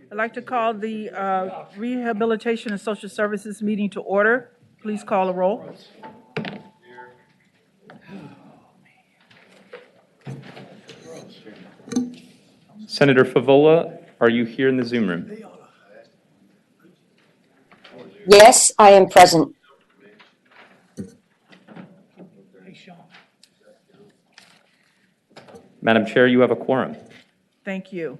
I'd like to call the Rehabilitation and Social Services meeting to order. Please call a roll. Senator Favola, are you here in the Zoom room? Yes, I am present. Madam Chair, you have a quorum. Thank you.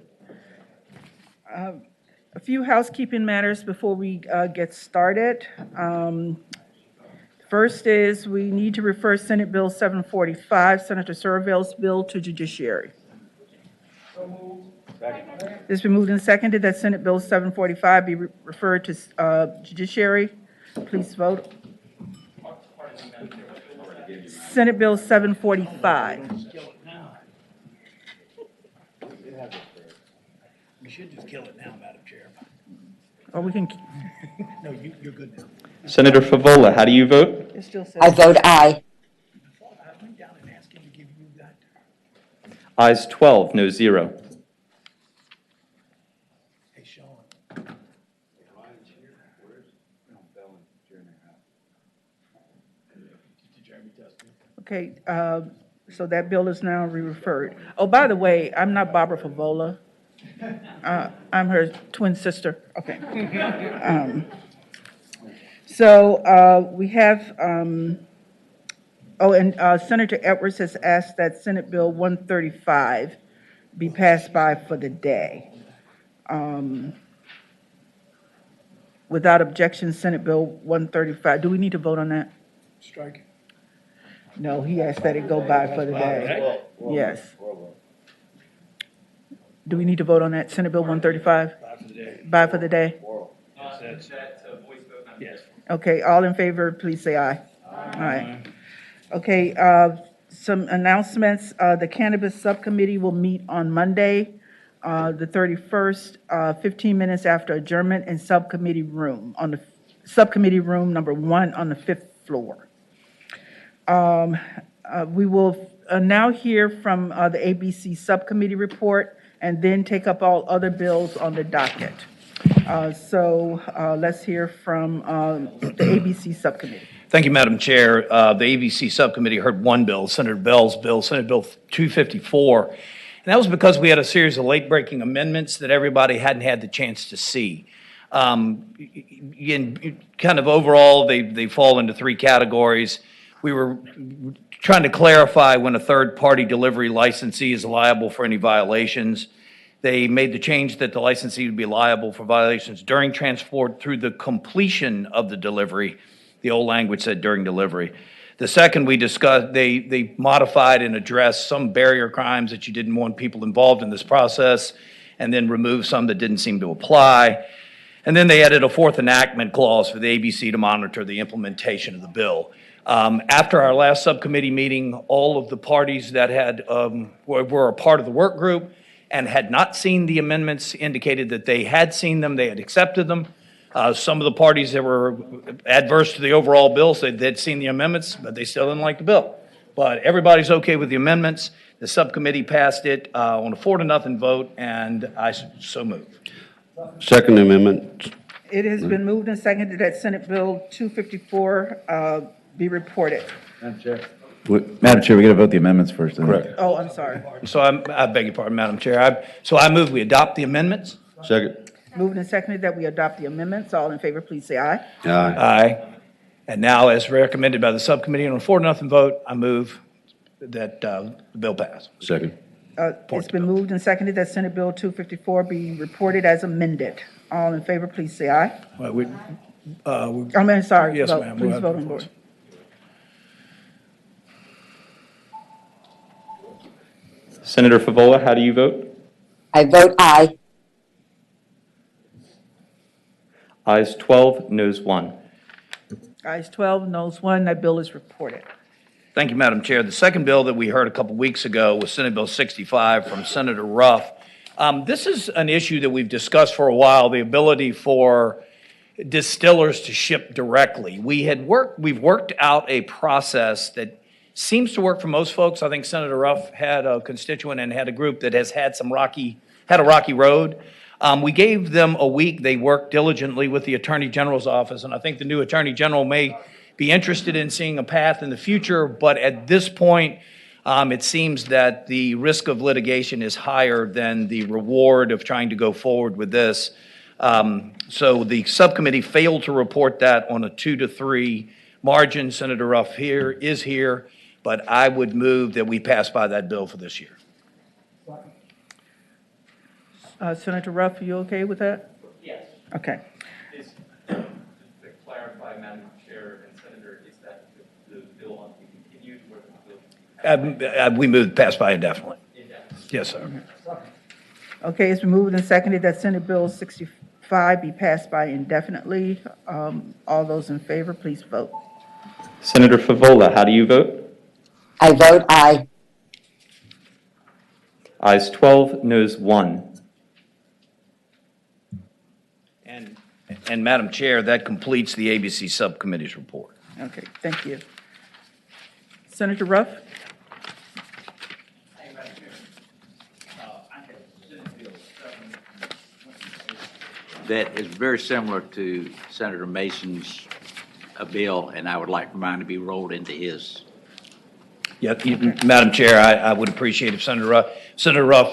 A few housekeeping matters before we get started. First is we need to refer Senate Bill 745, Senator Surville's bill, to Judiciary. It's been moved and seconded that Senate Bill 745 be referred to Judiciary. Please vote. Senate Bill 745. We should just kill it now, Madam Chair. Or we can, No, you're good now. Senator Favola, how do you vote? it still I says, vote aye. I went down and asked him to give you that. Ayes 12, no 0. Hey, Sean. okay, so that bill is now re-referred. Oh, by the way, I'm not Barbara Favola. I'm her twin sister. Okay. We have, Senator Edwards has asked that Senate Bill 135 be passed by for the day. Without objection, Senate Bill 135. Do we need to vote on that? Strike. No, he asked that it go by for the day. Yes. Do we need to vote on that, Senate Bill 135? Bye for the day. By for the day? Yes. Okay, all in favor, please say aye. Aye. Okay, some announcements. The Cannabis Subcommittee will meet on Monday, the 31st, 15 minutes after adjournment in subcommittee room, on the subcommittee room number 1 on the 5th floor. We will now hear from the ABC Subcommittee report and then take up all other bills on the docket. Let's hear from the ABC Subcommittee. Thank you, Madam Chair. The ABC Subcommittee heard one bill, Senator Bell's bill, Senate Bill 254. And that was because we had a series of late-breaking amendments that everybody hadn't had the chance to see. Kind of overall, they fall into 3 categories. We were trying to clarify when a third-party delivery licensee is liable for any violations. They made the change that the licensee would be liable for violations during transport through the completion of the delivery. The old language said during delivery. The second we discussed, they modified and addressed some barrier crimes that you didn't want people involved in this process, and then removed some that didn't seem to apply. And then they added a 4th enactment clause for the ABC to monitor the implementation of the bill. After our last subcommittee meeting, all of the parties that had were a part of the work group and had not seen the amendments indicated that they had seen them, they had accepted them. Some of the parties that were adverse to the overall bill said they'd seen the amendments, but they still didn't like the bill. But everybody's okay with the amendments. The subcommittee passed it on a 4-0 vote, and I so move. Second amendment. It has been moved and seconded that Senate Bill 254 be reported. Madam Chair, we got to vote the amendments first. Correct. Oh, I'm sorry. So I beg your pardon, Madam Chair. I move we adopt the amendments. Second. Moved and seconded that we adopt the amendments. All in favor, please say aye. Aye. Aye. And now, as recommended by the subcommittee on a 4-0 vote, I move that the bill pass. Second. It's been moved and seconded that Senate Bill 254 be reported as amended. All in favor, please say aye. Sorry. Yes, vote. ma'am. Please vote on board. Senator Favola, how do you vote? I vote aye. Ayes 12, noes 1. Ayes 12, noes 1. That bill is reported. Thank you, Madam Chair. The second bill that we heard a couple weeks ago was Senate Bill 65 from Senator Ruff. This is an issue that we've discussed for a while, the ability for distillers to ship directly. We've worked out a process that seems to work for most folks. I think Senator Ruff had a constituent and had a group that has had a rocky road. We gave them a week. They worked diligently with the Attorney General's office, and I think the new Attorney General may be interested in seeing a path in the future, but at this point, it seems that the risk of litigation is higher than the reward of trying to go forward with this. So the subcommittee failed to report that on a 2-3 margin. Senator Ruff is here, but I would move that we pass by that bill for this year. Senator Ruff, are you okay with that? Yes. Okay. Just to clarify, Madam Chair and Senator, is that the bill on to be continued or the bill? We moved past by indefinitely. Indefinitely. Yes, sir. Okay, it's been moved and seconded that Senate Bill 65 be passed by indefinitely. All those in favor, please vote. Senator Favola, how do you vote? I vote aye. Ayes 12, noes 1. And Madam Chair, that completes the ABC Subcommittee's report. Okay, thank you. Senator Ruff? That is very similar to Senator Mason's bill, and I would like for mine to be rolled into his. Yeah, Madam Chair, I would appreciate if Senator Ruff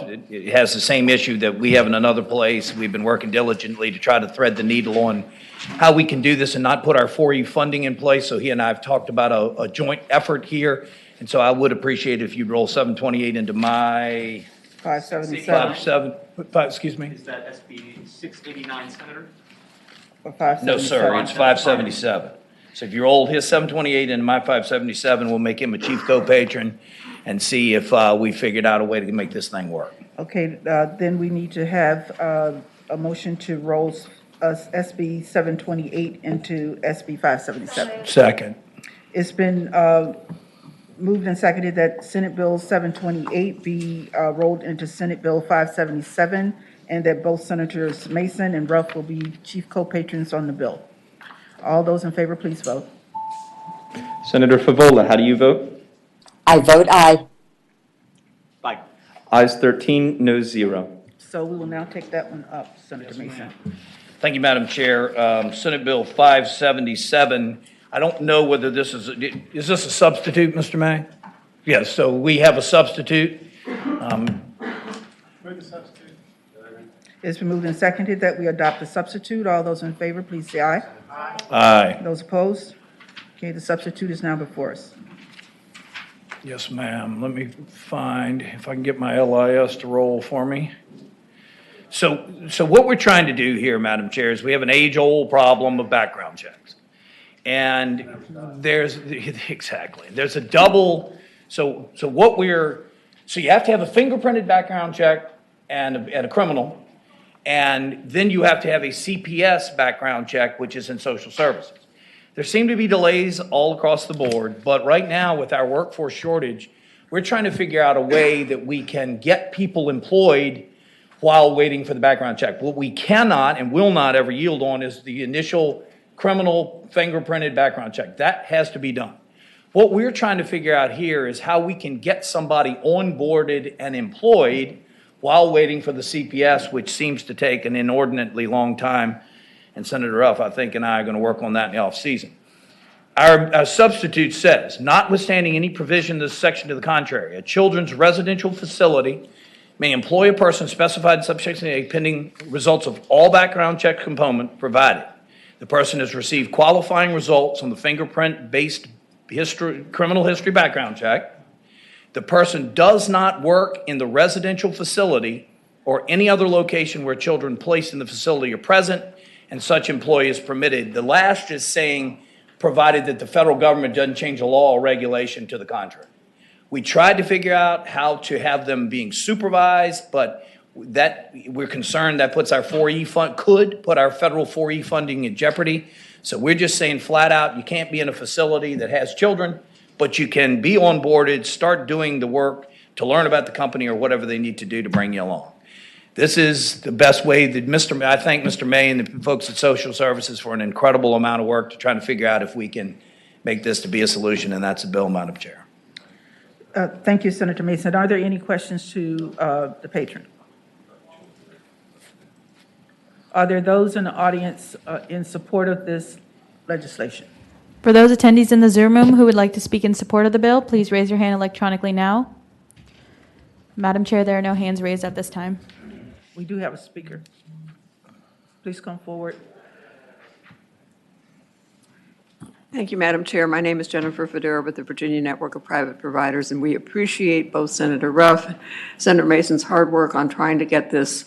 has the same issue that we have in another place. We've been working diligently to try to thread the needle on how we can do this and not put our 4E funding in place. So he and I have talked about a joint effort here. And so I would appreciate if you'd roll 728 into my 577. excuse me? Is that SB 689, Senator? Or 577? No, sir, it's 577. So if you roll his 728 into my 577, we'll make him a chief co-patron and see if we figured out a way to make this thing work. Okay, then we need to have a motion to roll SB 728 into SB 577. Second. It's been moved and seconded that Senate Bill 728 be rolled into Senate Bill 577, and that both Senators Mason and Ruff will be chief co-patrons on the bill. All those in favor, please vote. Senator Favola, how do you vote? I vote aye. Like, Ayes 13, noes 0. So we will now take that one up, Senator Mason. Thank you, Madam Chair. Senate Bill 577, I don't know whether this is this a substitute, Mr. May? Yes, so we have a substitute. It's been moved and seconded that we adopt the substitute. All those in favor, please say aye. Aye. Those opposed? Okay, the substitute is now before us. Yes, ma'am. Let me find, if I can get my LIS to roll for me. So what we're trying to do here, Madam Chair, is we have an age-old problem of background checks. And there's a double, so you have to have a fingerprinted background check and a criminal, and then you have to have a CPS background check, which is in social services. There seem to be delays all across the board, but right now with our workforce shortage, we're trying to figure out a way that we can get people employed while waiting for the background check. What we cannot and will not ever yield on is the initial criminal fingerprinted background check. That has to be done. What we're trying to figure out here is how we can get somebody onboarded and employed while waiting for the CPS, which seems to take an inordinately long time. And Senator Ruff, I think, and I are going to work on that in the off-season. Our substitute says, notwithstanding any provision in this section to the contrary, a children's residential facility may employ a person specified in subsection A pending results of all background check component provided. The person has received qualifying results on the fingerprint-based criminal history background check. The person does not work in the residential facility or any other location where children placed in the facility are present, and such employee is permitted. The last is saying, provided that the federal government doesn't change the law or regulation to the contrary. We tried to figure out how to have them being supervised, but that we're concerned that puts our 4E fund, could put our federal 4E funding in jeopardy. So we're just saying flat out, you can't be in a facility that has children, but you can be onboarded, start doing the work to learn about the company or whatever they need to do to bring you along. This is the best way that I thank Mr. May and the folks at Social Services for an incredible amount of work to try to figure out if we can make this to be a solution, and that's a bill, Madam Chair. Thank you, Senator Mason. Are there any questions to the patron? Are there those in the audience in support of this legislation? For those attendees in the Zoom room who would like to speak in support of the bill, please raise your hand electronically now. Madam Chair, there are no hands raised at this time. We do have a speaker. Please come forward. Thank you, Madam Chair. My name is Jennifer Federa with the Virginia Network of Private Providers, and we appreciate both Senator Ruff, Senator Mason's hard work on trying to get this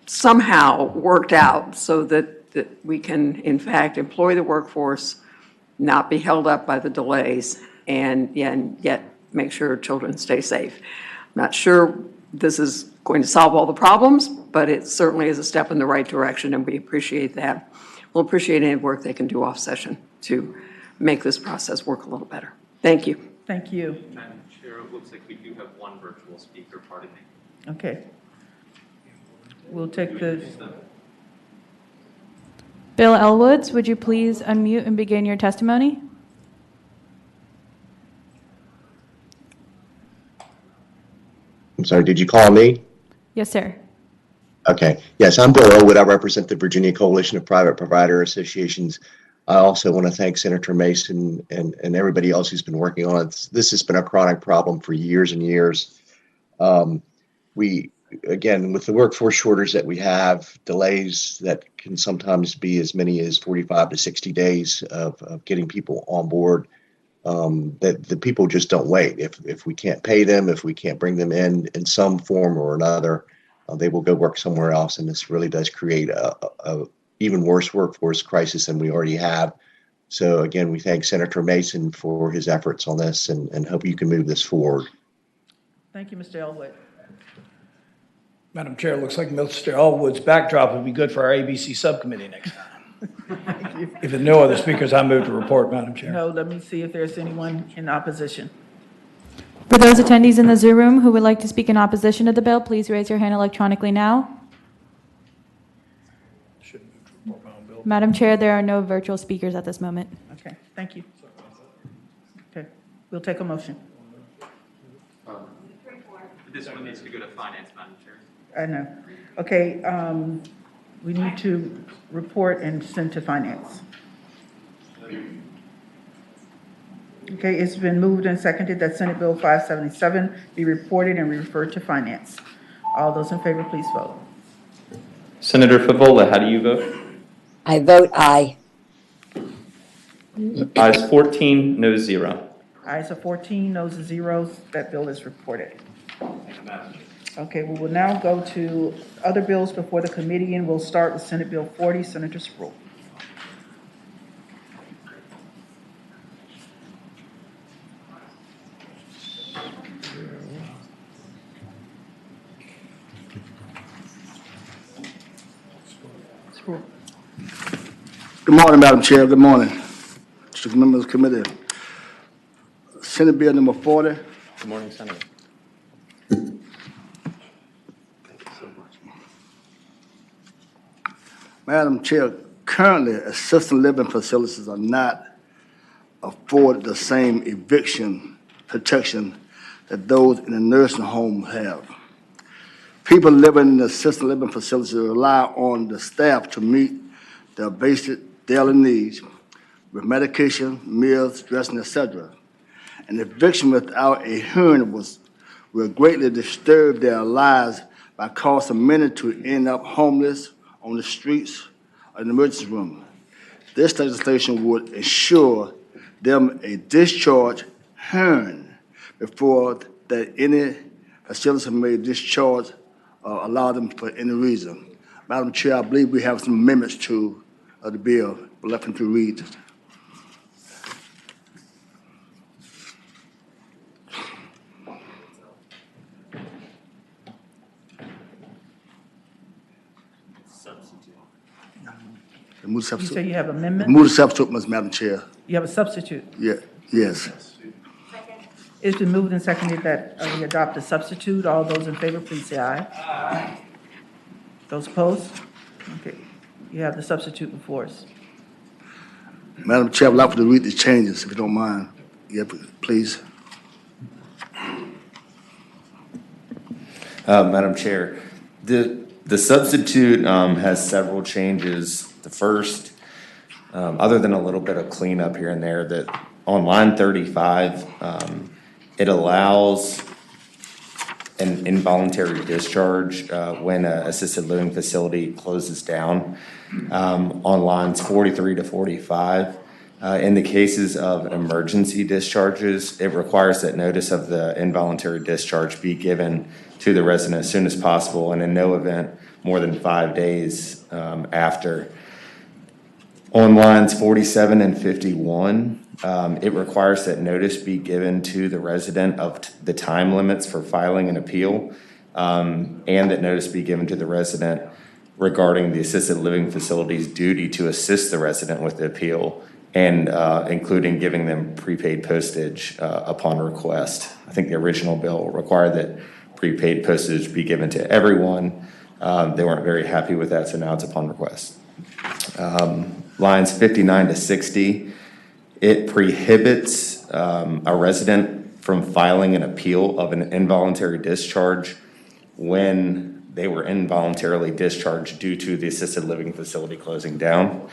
somehow worked out so that we can, in fact, employ the workforce, not be held up by the delays, and yet make sure children stay safe. I'm not sure this is going to solve all the problems, but it certainly is a step in the right direction, and we appreciate that. We'll appreciate any work they can do off session to make this process work a little better. Thank you. Thank you. Madam Chair, it looks like we do have one virtual speaker, pardon me. Okay. We'll take the, Bill Elwoods, would you please unmute and begin your testimony? I'm sorry, did you call me? Yes, sir. Okay. Yes, I'm Bill Elwood. I represent the Virginia Coalition of Private Provider Associations. I also want to thank Senator Mason and everybody else who's been working on it. This has been a chronic problem for years and years. Again, with the workforce shortage that we have, delays that can sometimes be as many as 45 to 60 days of getting people on board, that the people just don't wait. If we can't pay them, if we can't bring them in some form or another, they will go work somewhere else. And this really does create a even worse workforce crisis than we already have. So again, we thank Senator Mason for his efforts on this and hope you can move this forward. thank you, Mr. Elwood. Madam Chair, it looks like Mr. Elwood's backdrop would be good for our ABC subcommittee next time. If there are no other speakers, I move to report, Madam Chair. No, let me see if there's anyone in opposition. For those attendees in the Zoom room who would like to speak in opposition to the bill, please raise your hand electronically now. Madam Chair, there are no virtual speakers at this moment. Okay, thank you. Okay, we'll take a motion. This one needs to go to finance, Madam Chair. I know. Okay, we need to report and send to finance. Okay, it's been moved and seconded that Senate Bill 577 be reported and referred to finance. All those in favor, please vote. Senator Favola, how do you vote? I vote aye. Ayes 14, no 0. Ayes are 14, noes are 0. That bill is reported. Okay, we will now go to other bills before the committee, and we'll start with Senate Bill 40, Senator Sproul. Sproul. Good morning, Madam Chair. Good morning. Mr. Members of the Committee. Senate Bill number 40. Good morning, Senator. Madam Chair, currently assisted living facilities are not afforded the same eviction protection that those in the nursing home have. People living in the assisted living facilities rely on the staff to meet their basic daily needs with medication, meals, dressing, etc. An eviction without a hearing will greatly disturb their lives by causing many to end up homeless on the streets or in the emergency room. This legislation would ensure them a discharge hearing before that any facility may discharge or allow them for any reason. Madam Chair, I believe we have some amendments to the bill. We'll let them to read. You say you have amendment? Move the substitute, Madam Chair. You have a substitute. Yeah, yes. It's been moved and seconded that we adopt a substitute. All those in favor, please say aye. Aye. Those opposed? Okay, you have the substitute before us. Madam Chair, I'd like to read the changes, if you don't mind. Yeah, please. Madam Chair, the The substitute has several changes. The first, other than a little bit of cleanup here and there, that on line 35, it allows an involuntary discharge when an assisted living facility closes down. On lines 43 to 45, in the cases of emergency discharges, it requires that notice of the involuntary discharge be given to the resident as soon as possible, and in no event more than 5 days after. On lines 47 and 51, it requires that notice be given to the resident of the time limits for filing an appeal, and that notice be given to the resident regarding the assisted living facility's duty to assist the resident with the appeal, and including giving them prepaid postage upon request. I think the original bill required that prepaid postage be given to everyone. They weren't very happy with that, so now it's upon request. Lines 59 to 60, it prohibits a resident from filing an appeal of an involuntary discharge when they were involuntarily discharged due to the assisted living facility closing down.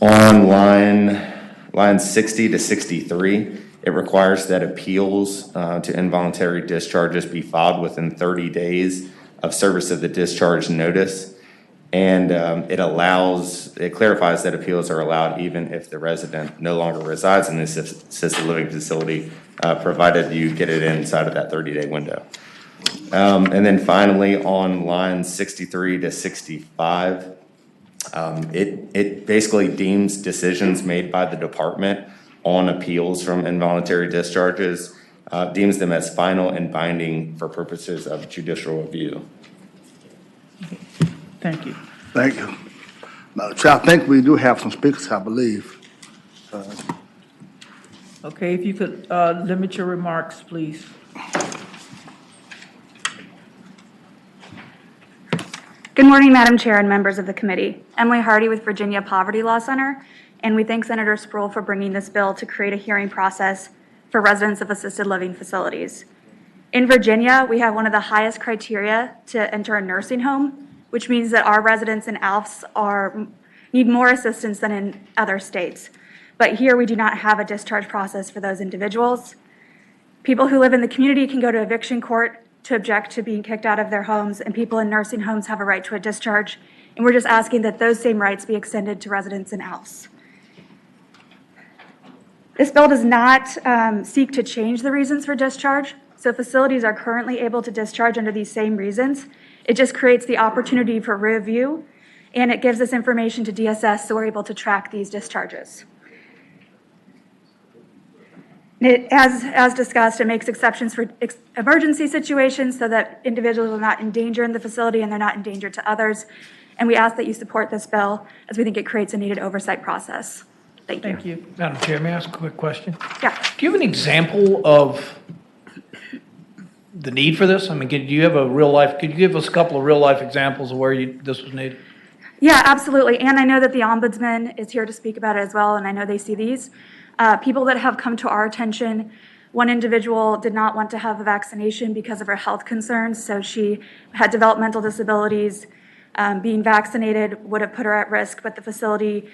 On line 60 to 63, it requires that appeals to involuntary discharges be filed within 30 days of service of the discharge notice. And it clarifies that appeals are allowed even if the resident no longer resides in this assisted living facility, provided you get it inside of that 30-day window. And then finally, on lines 63 to 65, it basically deems decisions made by the department on appeals from involuntary discharges, deems them as final and binding for purposes of judicial review. Thank you. Thank you. Madam Chair, I think we do have some speakers, I believe. Okay, if you could limit your remarks, please. Good morning, Madam Chair and members of the committee. Emily Hardy with Virginia Poverty Law Center, and we thank Senator Sproul for bringing this bill to create a hearing process for residents of assisted living facilities. In Virginia, we have one of the highest criteria to enter a nursing home, which means that our residents in ALFs need more assistance than in other states. But here we do not have a discharge process for those individuals. People who live in the community can go to eviction court to object to being kicked out of their homes, and people in nursing homes have a right to a discharge. And we're just asking that those same rights be extended to residents in ALFs. This bill does not seek to change the reasons for discharge. So facilities are currently able to discharge under these same reasons. It just creates the opportunity for review, and it gives us information to DSS so we're able to track these discharges. As discussed, it makes exceptions for emergency situations so that individuals are not in danger in the facility and they're not in danger to others. And we ask that you support this bill as we think it creates a needed oversight process. Thank you. Thank you. Madam Chair, may I ask a quick question? Yeah. Do you have an example of the need for this? I mean, could you give us a couple of real life examples of where this was needed? Yeah, absolutely. And I know that the Ombudsman is here to speak about it as well, and I know they see these. People that have come to our attention, one individual did not want to have a vaccination because of her health concerns, so she had developmental disabilities. Being vaccinated would have put her at risk, but the facility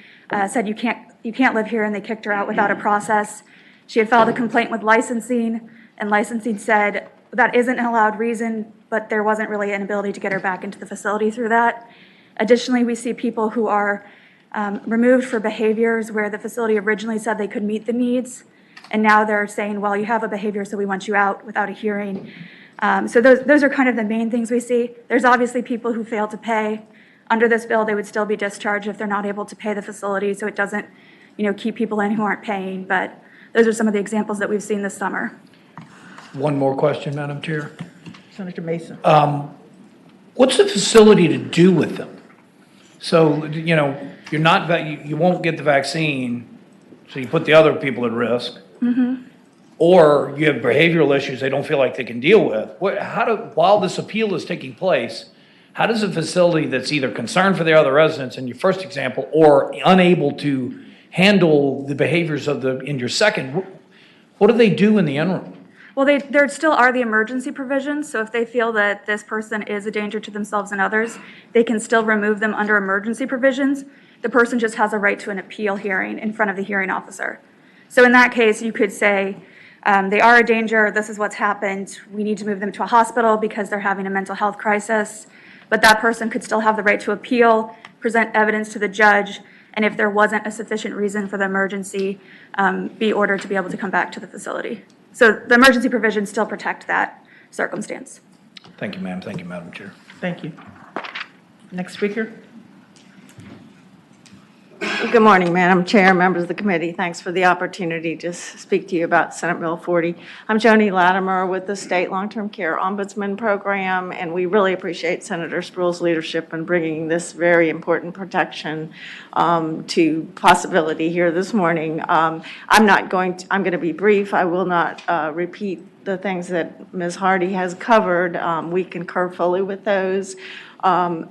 said you can't live here, and they kicked her out without a process. She had filed a complaint with licensing, and licensing said that isn't an allowed reason, but there wasn't really an ability to get her back into the facility through that. Additionally, we see people who are removed for behaviors where the facility originally said they could meet the needs, and now they're saying, well, you have a behavior, so we want you out without a hearing. So those are kind of the main things we see. There's obviously people who fail to pay. Under this bill, they would still be discharged if they're not able to pay the facility, so it doesn't, keep people in who aren't paying. But those are some of the examples that we've seen this summer. One more question, Madam Chair. Senator Mason. What's the facility to do with them? So, you won't get the vaccine, so you put the other people at risk. Mm-hmm. Or you have behavioral issues they don't feel like they can deal with. While this appeal is taking place, how does a facility that's either concerned for the other residents in your first example or unable to handle the behaviors in your second, what do they do in the interim? Well, there still are the emergency provisions, so if they feel that this person is a danger to themselves and others, they can still remove them under emergency provisions. The person just has a right to an appeal hearing in front of the hearing officer. So in that case, you could say, they are a danger, this is what's happened, we need to move them to a hospital because they're having a mental health crisis, but that person could still have the right to appeal, present evidence to the judge, and if there wasn't a sufficient reason for the emergency, be ordered to be able to come back to the facility. So the emergency provisions still protect that circumstance. Thank you, ma'am. Thank you, Madam Chair. Thank you. Next speaker. Good morning, Madam Chair, members of the committee. Thanks for the opportunity to speak to you about Senate Bill 40. I'm Joni Latimer with the State Long-Term Care Ombudsman Program, and we really appreciate Senator Spruill's leadership in bringing this very important protection to possibility here this morning. I'm going to be brief. I will not repeat the things that Ms. Hardy has covered. We concur fully with those.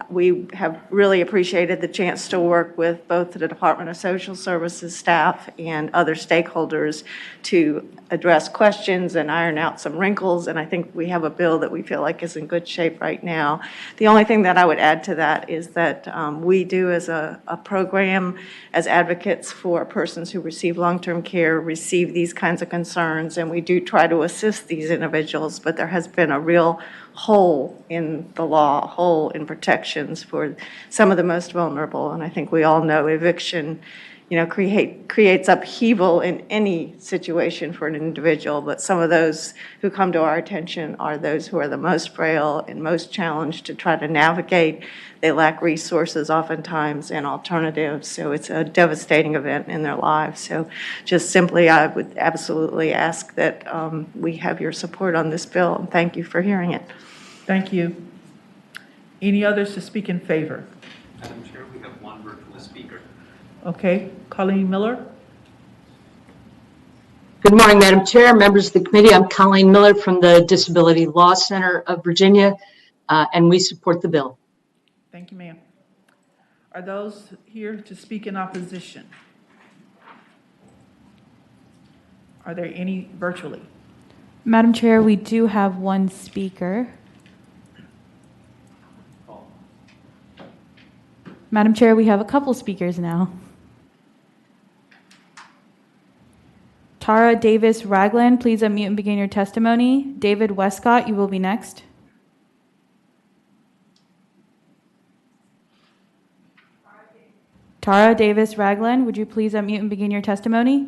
We have really appreciated the chance to work with both the Department of Social Services staff and other stakeholders to address questions and iron out some wrinkles, and I think we have a bill that we feel like is in good shape right now. The only thing that I would add to that is that we do as a program, as advocates for persons who receive long-term care, receive these kinds of concerns, and we do try to assist these individuals, but there has been a real hole in the law, hole in protections for some of the most vulnerable. And I think we all know eviction, creates upheaval in any situation for an individual, but some of those who come to our attention are those who are the most frail and most challenged to try to navigate. They lack resources oftentimes and alternatives, so it's a devastating event in their lives. So just simply, I would absolutely ask that we have your support on this bill, and thank you for hearing it. Thank you. Any others to speak in favor? Madam Chair, we have one virtual speaker. Okay, Colleen Miller. Good morning, Madam Chair, members of the committee. I'm Colleen Miller from the Disability Law Center of Virginia, and we support the bill. Thank you, ma'am. Are those here to speak in opposition? Are there any virtually? Madam Chair, we do have one speaker. Madam Chair, we have a couple speakers now. Tara Davis Ragland, please unmute and begin your testimony. David Westcott, you will be next. Tara Davis Ragland, would you please unmute and begin your testimony?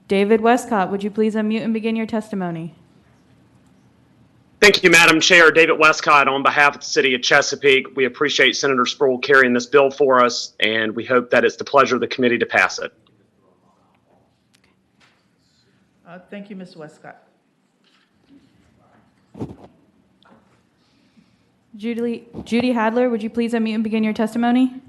David Westcott, would you please unmute and begin your testimony? Thank you, Madam Chair. David Westcott on behalf of the City of Chesapeake. We appreciate Senator Spruill carrying this bill for us, and we hope that it's the pleasure of the committee to pass it. Thank you, Ms. Westcott. Judy Hadler, would you please unmute and begin your testimony?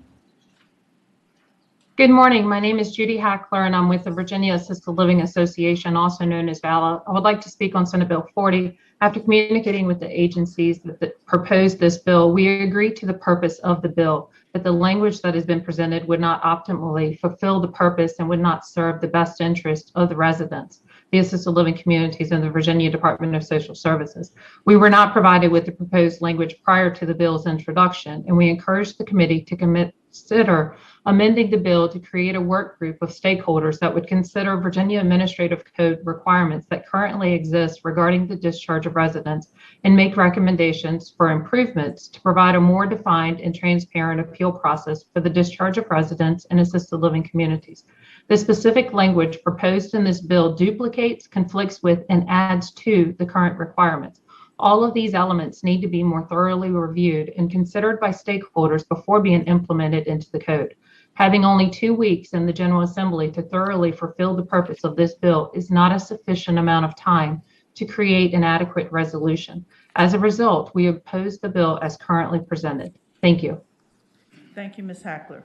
Good morning. My name is Judy Hackler, and I'm with the Virginia Assisted Living Association, also known as VALA. I would like to speak on Senate Bill 40. After communicating with the agencies that proposed this bill, we agreed to the purpose of the bill, that the language that has been presented would not optimally fulfill the purpose and would not serve the best interest of the residents, the assisted living communities, and the Virginia Department of Social Services. We were not provided with the proposed language prior to the bill's introduction, and we encouraged the committee to consider amending the bill to create a work group of stakeholders that would consider Virginia Administrative Code requirements that currently exist regarding the discharge of residents and make recommendations for improvements to provide a more defined and transparent appeal process for the discharge of residents in assisted living communities. The specific language proposed in this bill duplicates, conflicts with, and adds to the current requirements. All of these elements need to be more thoroughly reviewed and considered by stakeholders before being implemented into the code. Having only 2 weeks in the General Assembly to thoroughly fulfill the purpose of this bill is not a sufficient amount of time to create an adequate resolution. As a result, we oppose the bill as currently presented. Thank you. Thank you, Ms. Hackler.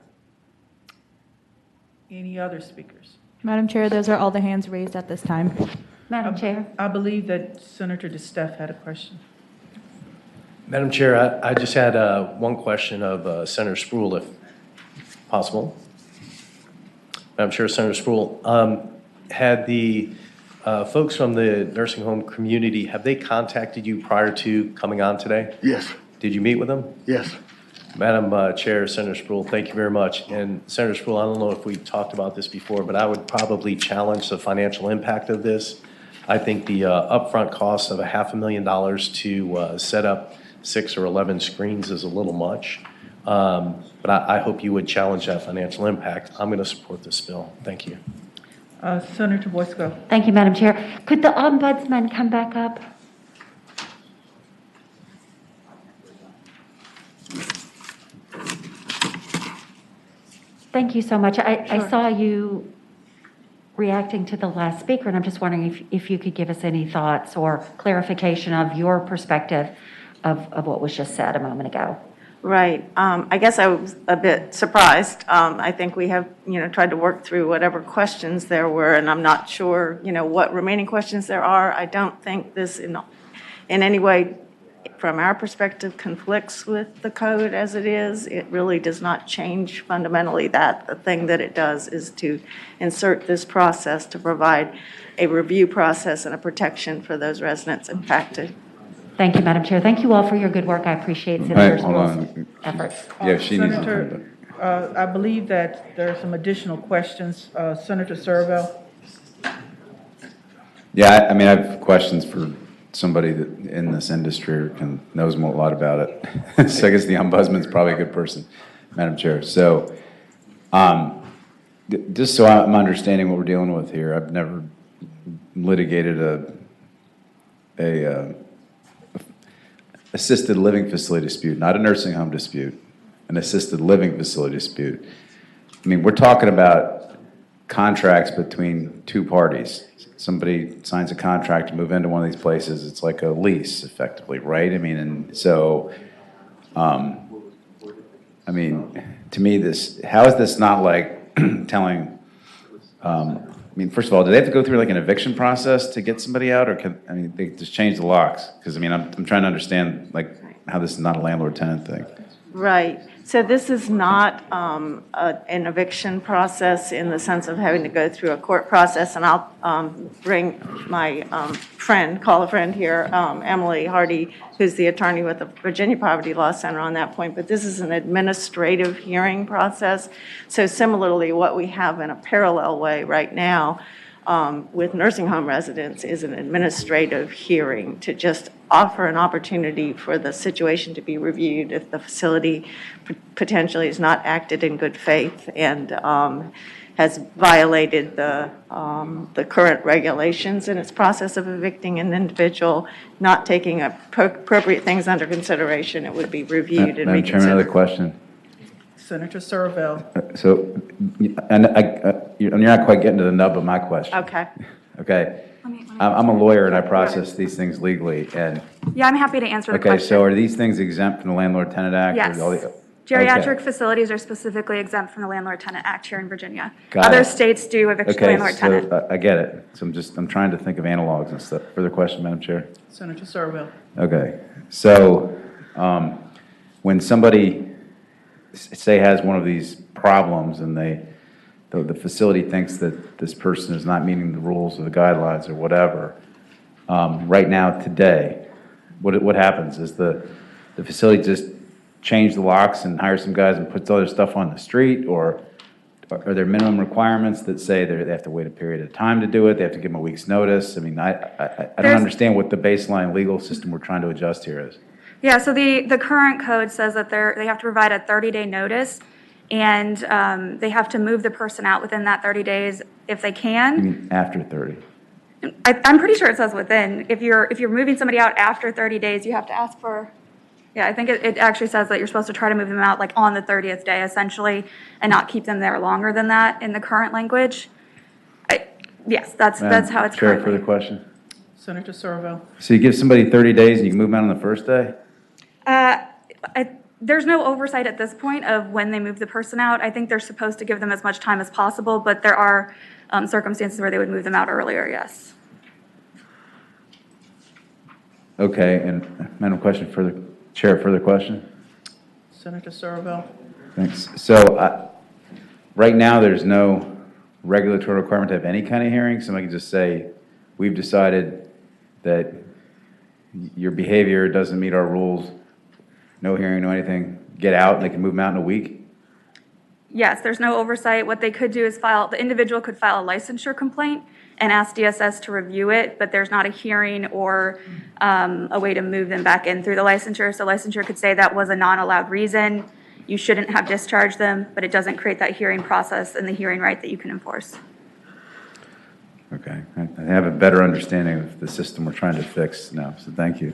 Any other speakers? Madam Chair, those are all the hands raised at this time. Madam Chair. I believe that Senator DeSteffe had a question. Madam Chair, I just had one question of Senator Spruill, if possible. Madam Chair, Senator Sproul, had the folks from the nursing home community, have they contacted you prior to coming on today? Yes, Did you meet with them? yes. Madam Chair, Senator Sproul, thank you very much. And Senator Sproul, I don't know if we talked about this before, but I would probably challenge the financial impact of this. I think the upfront cost of $500,000 to set up 6 or 11 screens is a little much. But I hope you would challenge that financial impact. I'm going to support this bill. Thank you. Senator Boysko. Thank you, Madam Chair. Could the ombudsman come back up? Thank you so much. I saw you reacting to the last speaker, and I'm just wondering if you could give us any thoughts or clarification of your perspective of what was just said a moment ago. Right. I guess I was a bit surprised. I think we have, tried to work through whatever questions there were, and I'm not sure, what remaining questions there are. I don't think this in any way, from our perspective, conflicts with the code as it is. It really does not change fundamentally that. The thing that it does is to insert this process to provide a review process and a protection for those residents impacted. Thank you, Madam Chair. Thank you all for your good work. I appreciate Senator Sproul's efforts. Yeah, she needs to. Senator, I believe that there are some additional questions. Senator Servo. Yeah, I mean, I have questions for somebody that in this industry or knows a lot about it. So I guess the ombudsman's probably a good person, Madam Chair. So, just so I'm understanding what we're dealing with here, I've never litigated a assisted living facility dispute, not a nursing home dispute, an assisted living facility dispute. I mean, we're talking about contracts between two parties. Somebody signs a contract to move into one of these places. It's like a lease, effectively, right? I mean, and so, I mean, to me, how is this not like telling, I mean, first of all, do they have to go through like an eviction process to get somebody out, or they just change the locks? Because, I mean, I'm trying to understand, like, how this is not a landlord-tenant thing. Right. So this is not an eviction process in the sense of having to go through a court process. And I'll bring my call a friend here, Emily Hardy, who's the attorney with the Virginia Poverty Law Center on that point. But this is an administrative hearing process. So similarly, what we have in a parallel way right now with nursing home residents is an administrative hearing to just offer an opportunity for the situation to be reviewed if the facility potentially has not acted in good faith and has violated the current regulations in its process of evicting an individual, not taking appropriate things under consideration. It would be reviewed and Madam reconsidered. Chairman, another question. Senator Servo. So, and you're not quite getting to the nub of my question. Okay. Okay. I'm a lawyer and I process these things legally, and. Yeah, I'm happy to answer the Okay, question. so are these things exempt from the Landlord-Tenant Act? Yes. Or all the- Geriatric Okay. facilities are specifically exempt from the Landlord-Tenant Act here in Virginia. Got Other it. states do eviction Okay, landlord-tenant. so I get it. So I'm trying to think of analogs and stuff. Further question, Madam Chair? Senator Servo. Okay, so when somebody, say, has one of these problems and the facility thinks that this person is not meeting the rules or the guidelines or whatever, right now, today, what happens? Is the facility just change the locks and hire some guys and puts other stuff on the street, or are there minimum requirements that say they have to wait a period of time to do it? They have to give them a week's notice? I mean, I don't understand what the baseline legal system we're trying to adjust here is. Yeah, so the current code says that they have to provide a 30-day notice, and they have to move the person out within that 30 days if they You can. mean after 30? I'm pretty sure it says within. If you're moving somebody out after 30 days, you have to ask for. Yeah, I think it actually says that you're supposed to try to move them out like on the 30th day, essentially, and not keep them there longer than that in the current language. Yes, that's how it's Chair, currently. further question? Senator Servo. So you give somebody 30 days and you can move them out on the first day? There's no oversight at this point of when they move the person out. I think they're supposed to give them as much time as possible, but there are circumstances where they would move them out earlier, yes. Okay, and Madam question, Chair, further question? Senator Servo. Thanks. So right now, there's no regulatory requirement to have any kind of hearing? Somebody can just say, we've decided that your behavior doesn't meet our rules, no hearing, no anything, get out, and they can move them out in a week? Yes, there's no oversight. What they could do is the individual could file a licensure complaint and ask DSS to review it, but there's not a hearing or a way to move them back in through the licensure. So licensure could say that was a non-allowed reason, you shouldn't have discharged them, but it doesn't create that hearing process and the hearing right that you can enforce. Okay, I have a better understanding of the system we're trying to fix now, so thank you.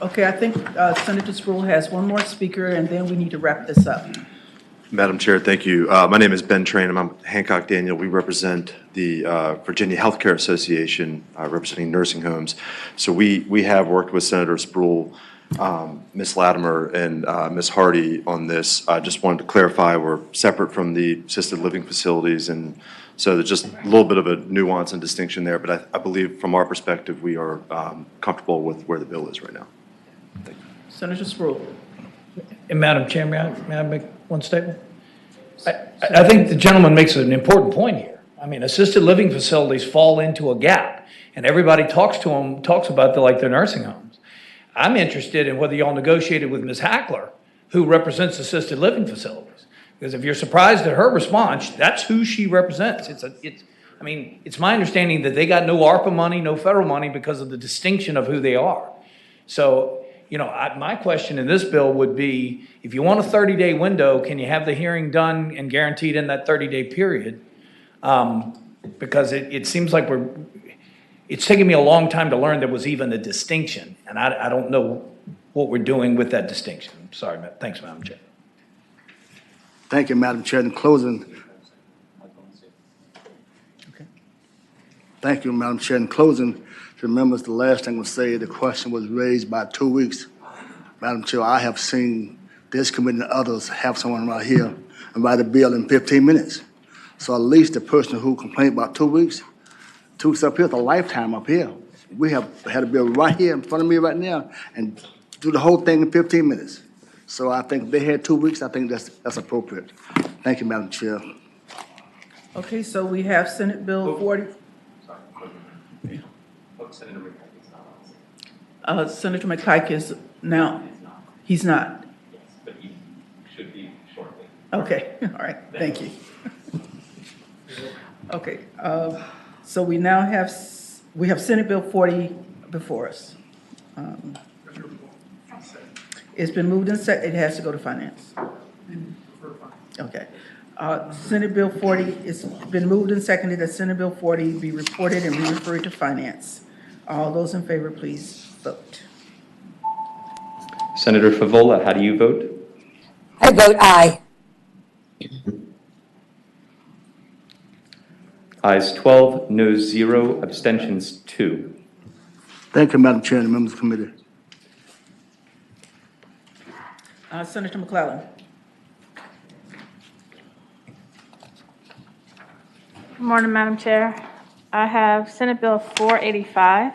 Okay, I think Senator Sproul has one more speaker, and then we need to wrap this up. Madam Chair, thank you. My name is Ben Trainum. I'm Hancock Daniel. We represent the Virginia Healthcare Association, representing nursing homes. So we have worked with Senator Sproul, Ms. Latimer, and Ms. Hardy on this. I just wanted to clarify we're separate from the assisted living facilities, and so there's just a little bit of a nuance and distinction there, but I believe from our perspective we are comfortable with where the bill is right now. Thank you. Senator Sproul. And Madam Chair, may I make one statement? I think the gentleman makes an important point here. I mean, assisted living facilities fall into a gap, and everybody talks about their nursing homes. I'm interested in whether y'all negotiated with Ms. Hackler, who represents assisted living facilities. Because if you're surprised at her response, that's who she represents. It's my understanding that they got no ARPA money, no federal money because of the distinction of who they are. So, my question in this bill would be, if you want a 30-day window, can you have the hearing done and guaranteed in that 30-day period? Because it seems like it's taken me a long time to learn there was even a distinction, and I don't know what we're doing with that distinction. Sorry, thanks, Madam Chair. Thank you, Madam Chair. In closing, thank you, Madam Chair. In closing, remember the last thing was said, the question was raised by 2 weeks. Madam Chair, I have seen this committee and others have someone right here and write a bill in 15 minutes. So at least the person who complained about 2 weeks, 2 weeks up here is a lifetime up here. We have had a bill right here in front of me right now and do the whole thing in 15 minutes. So I think if they had 2 weeks, I think that's appropriate. Thank you, Madam Chair. Okay, so we have Senate Bill 40. Senator McKike is now, he's not. Yes, but he should be shortly. Okay, all right, thank you. Okay, so we now have, Senate Bill 40 before us. It's been moved and it has to go to finance. Okay. Senate Bill 40, it's been moved and seconded that Senate Bill 40 be reported and re-referred to finance. All those in favor, please vote. Senator Favola, how do you vote? I vote aye. Ayes 12, noes 0, abstentions 2. Thank you, Madam Chair and members of the committee. Senator McClellan. Good morning, Madam Chair. I have Senate Bill 485,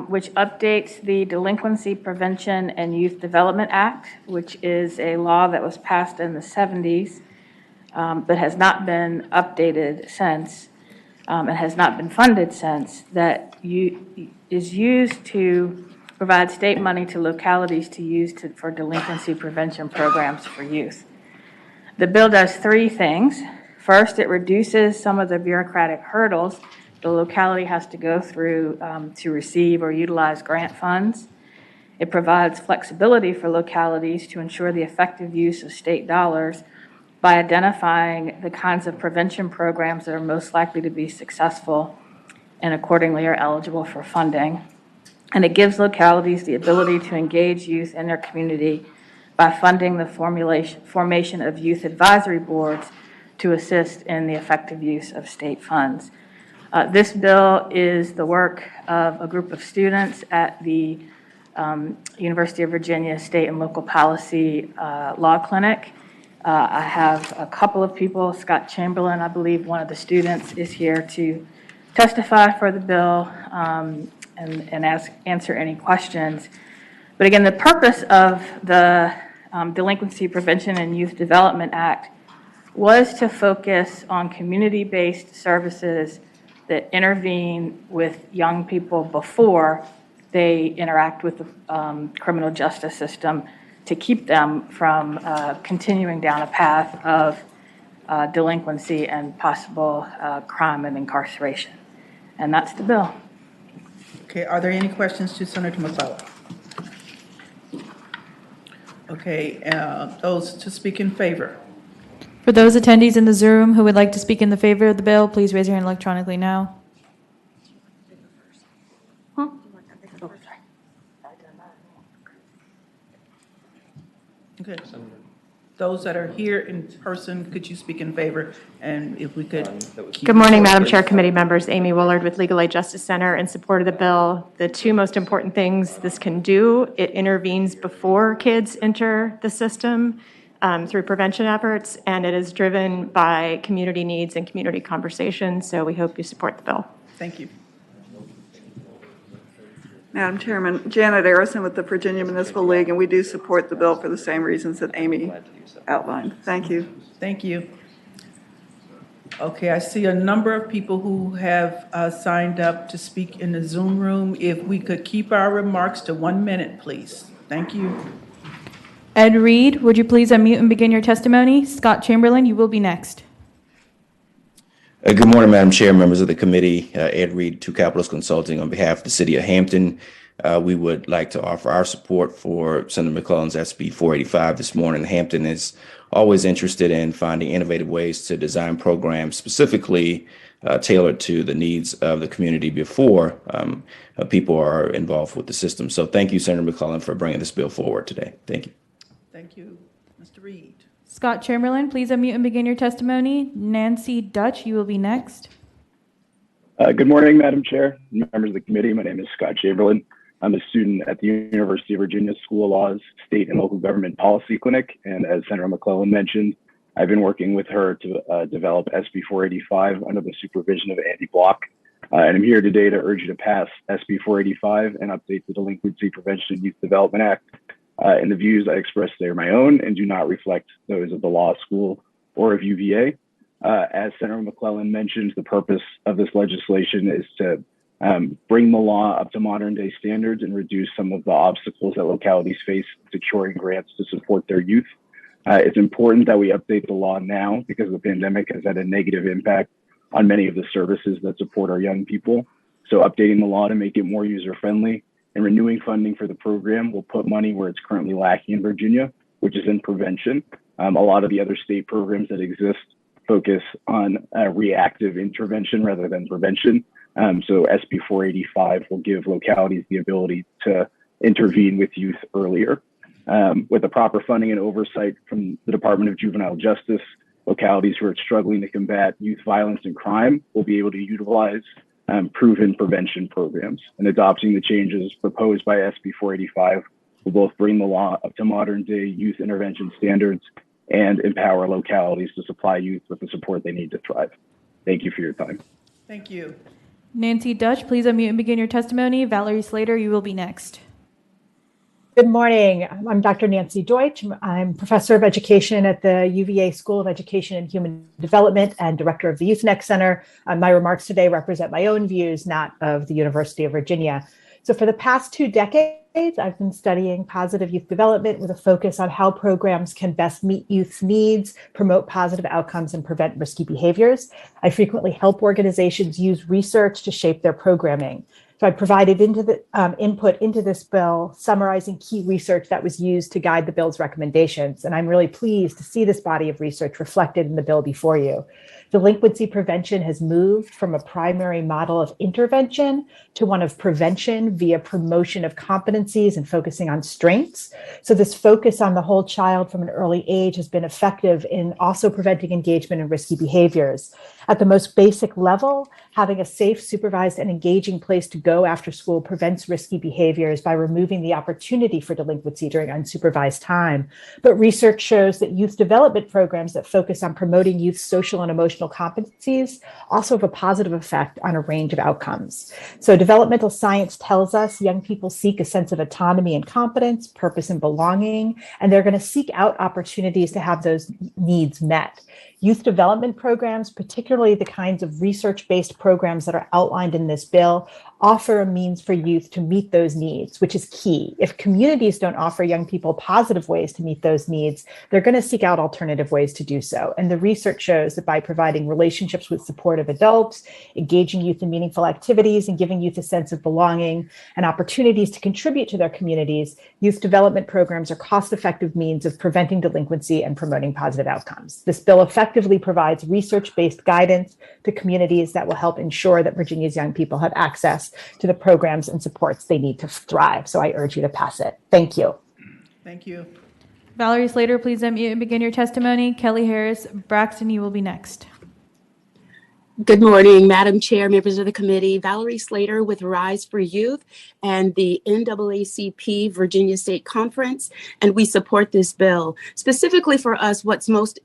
which updates the Delinquency Prevention and Youth Development Act, which is a law that was passed in the 70s, but has not been updated since, and has not been funded since, that is used to provide state money to localities to use for delinquency prevention programs for youth. The bill does 3 things. First, it reduces some of the bureaucratic hurdles the locality has to go through to receive or utilize grant funds. It provides flexibility for localities to ensure the effective use of state dollars by identifying the kinds of prevention programs that are most likely to be successful and accordingly are eligible for funding. And it gives localities the ability to engage youth in their community by funding the formation of youth advisory boards to assist in the effective use of state funds. This bill is the work of a group of students at the University of Virginia State and Local Policy Law Clinic. I have a couple of people, Scott Chamberlain, I believe one of the students, is here to testify for the bill and answer any questions. But again, the purpose of the Delinquency Prevention and Youth Development Act was to focus on community-based services that intervene with young people before they interact with the criminal justice system to keep them from continuing down a path of delinquency and possible crime and incarceration. And that's the bill. Okay, are there any questions to Senator McClellan? Okay, those to speak in favor? For those attendees in the Zoom room who would like to speak in the favor of the bill, please raise your hand electronically now. Okay. Those that are here in person, could you speak in favor? And if we could. Good morning, Madam Chair, committee members. Amy Willard with Legal Aid Justice Center in support of the bill. The two most important things this can do, it intervenes before kids enter the system through prevention efforts, and it is driven by community needs and community conversations. So we hope you support the bill. Thank you. Madam Chairman, Janet Arison with the Virginia Municipal League, and we do support the bill for the same reasons that Amy outlined. Thank you. Thank you. Okay, I see a number of people who have signed up to speak in the Zoom room. If we could keep our remarks to 1 minute, please. Thank you. Ed Reed, would you please unmute and begin your testimony? Scott Chamberlain, you will be next. Good morning, Madam Chair, members of the committee. Ed Reed, Two Capitals Consulting on behalf of the City of Hampton. We would like to offer our support for Senator McClellan's SB 485 this morning. Hampton is always interested in finding innovative ways to design programs specifically tailored to the needs of the community before people are involved with the system. So thank you, Senator McClellan, for bringing this bill forward today. Thank you. Thank you. Mr. Reed. Scott Chamberlain, please unmute and begin your testimony. Nancy Dutch, you will be next. Good morning, Madam Chair, members of the committee. My name is Scott Chamberlain. I'm a student at the University of Virginia School of Law's State and Local Government Policy Clinic. And as Senator McClellan mentioned, I've been working with her to develop SB 485 under the supervision of Andy Block. And I'm here today to urge you to pass SB 485 and update the Delinquency Prevention and Youth Development Act. And the views I express today are my own and do not reflect those of the law school or of UVA. As Senator McClellan mentioned, the purpose of this legislation is to bring the law up to modern day standards and reduce some of the obstacles that localities face in securing grants to support their youth. It's important that we update the law now because the pandemic has had a negative impact on many of the services that support our young people. So updating the law to make it more user-friendly and renewing funding for the program will put money where it's currently lacking in Virginia, which is in prevention. A lot of the other state programs that exist focus on reactive intervention rather than prevention. So SB 485 will give localities the ability to intervene with youth earlier. With the proper funding and oversight from the Department of Juvenile Justice, localities who are struggling to combat youth violence and crime will be able to utilize proven prevention programs. And adopting the changes proposed by SB 485 will both bring the law up to modern day youth intervention standards and empower localities to supply youth with the support they need to thrive. Thank you for your time. Thank you. Nancy Dutch, please unmute and begin your testimony. Valerie Slater, you will be next. Good morning. I'm Dr. Nancy Deutsch. I'm professor of education at the UVA School of Education and Human Development and director of the Youth Next Center. My remarks today represent my own views, not of the University of Virginia. So for the past 2 decades, I've been studying positive youth development with a focus on how programs can best meet youth's needs, promote positive outcomes, and prevent risky behaviors. I frequently help organizations use research to shape their programming. So I provided input into this bill, summarizing key research that was used to guide the bill's recommendations. And I'm really pleased to see this body of research reflected in the bill before you. Delinquency prevention has moved from a primary model of intervention to one of prevention via promotion of competencies and focusing on strengths. So this focus on the whole child from an early age has been effective in also preventing engagement in risky behaviors. At the most basic level, having a safe, supervised, and engaging place to go after school prevents risky behaviors by removing the opportunity for delinquency during unsupervised time. But research shows that youth development programs that focus on promoting youth's social and emotional competencies also have a positive effect on a range of outcomes. So developmental science tells us young people seek a sense of autonomy and competence, purpose and belonging, and they're going to seek out opportunities to have those needs met. Youth development programs, particularly the kinds of research-based programs that are outlined in this bill, offer a means for youth to meet those needs, which is key. If communities don't offer young people positive ways to meet those needs, they're going to seek out alternative ways to do so. And the research shows that by providing relationships with supportive adults, engaging youth in meaningful activities, and giving youth a sense of belonging and opportunities to contribute to their communities, youth development programs are cost-effective means of preventing delinquency and promoting positive outcomes. This bill effectively provides research-based guidance to communities that will help ensure that Virginia's young people have access to the programs and supports they need to thrive. So I urge you to pass it. Thank you. Thank you. Valerie Slater, please unmute and begin your testimony. Kelly Harris Braxton, you will be next. Good morning, Madam Chair, members of the committee. Valerie Slater with Rise for Youth and the NAACP Virginia State Conference, and we support this bill. Specifically for us, what's most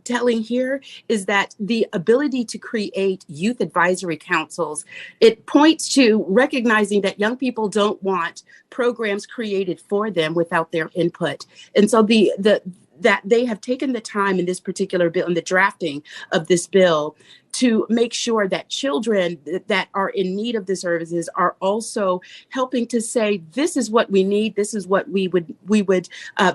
telling here is that the ability to create youth advisory councils, it points to recognizing that young people don't want programs created for them without their input. And so that they have taken the time in this particular bill, in the drafting of this bill, to make sure that children that are in need of the services are also helping to say, this is what we need, this is what we would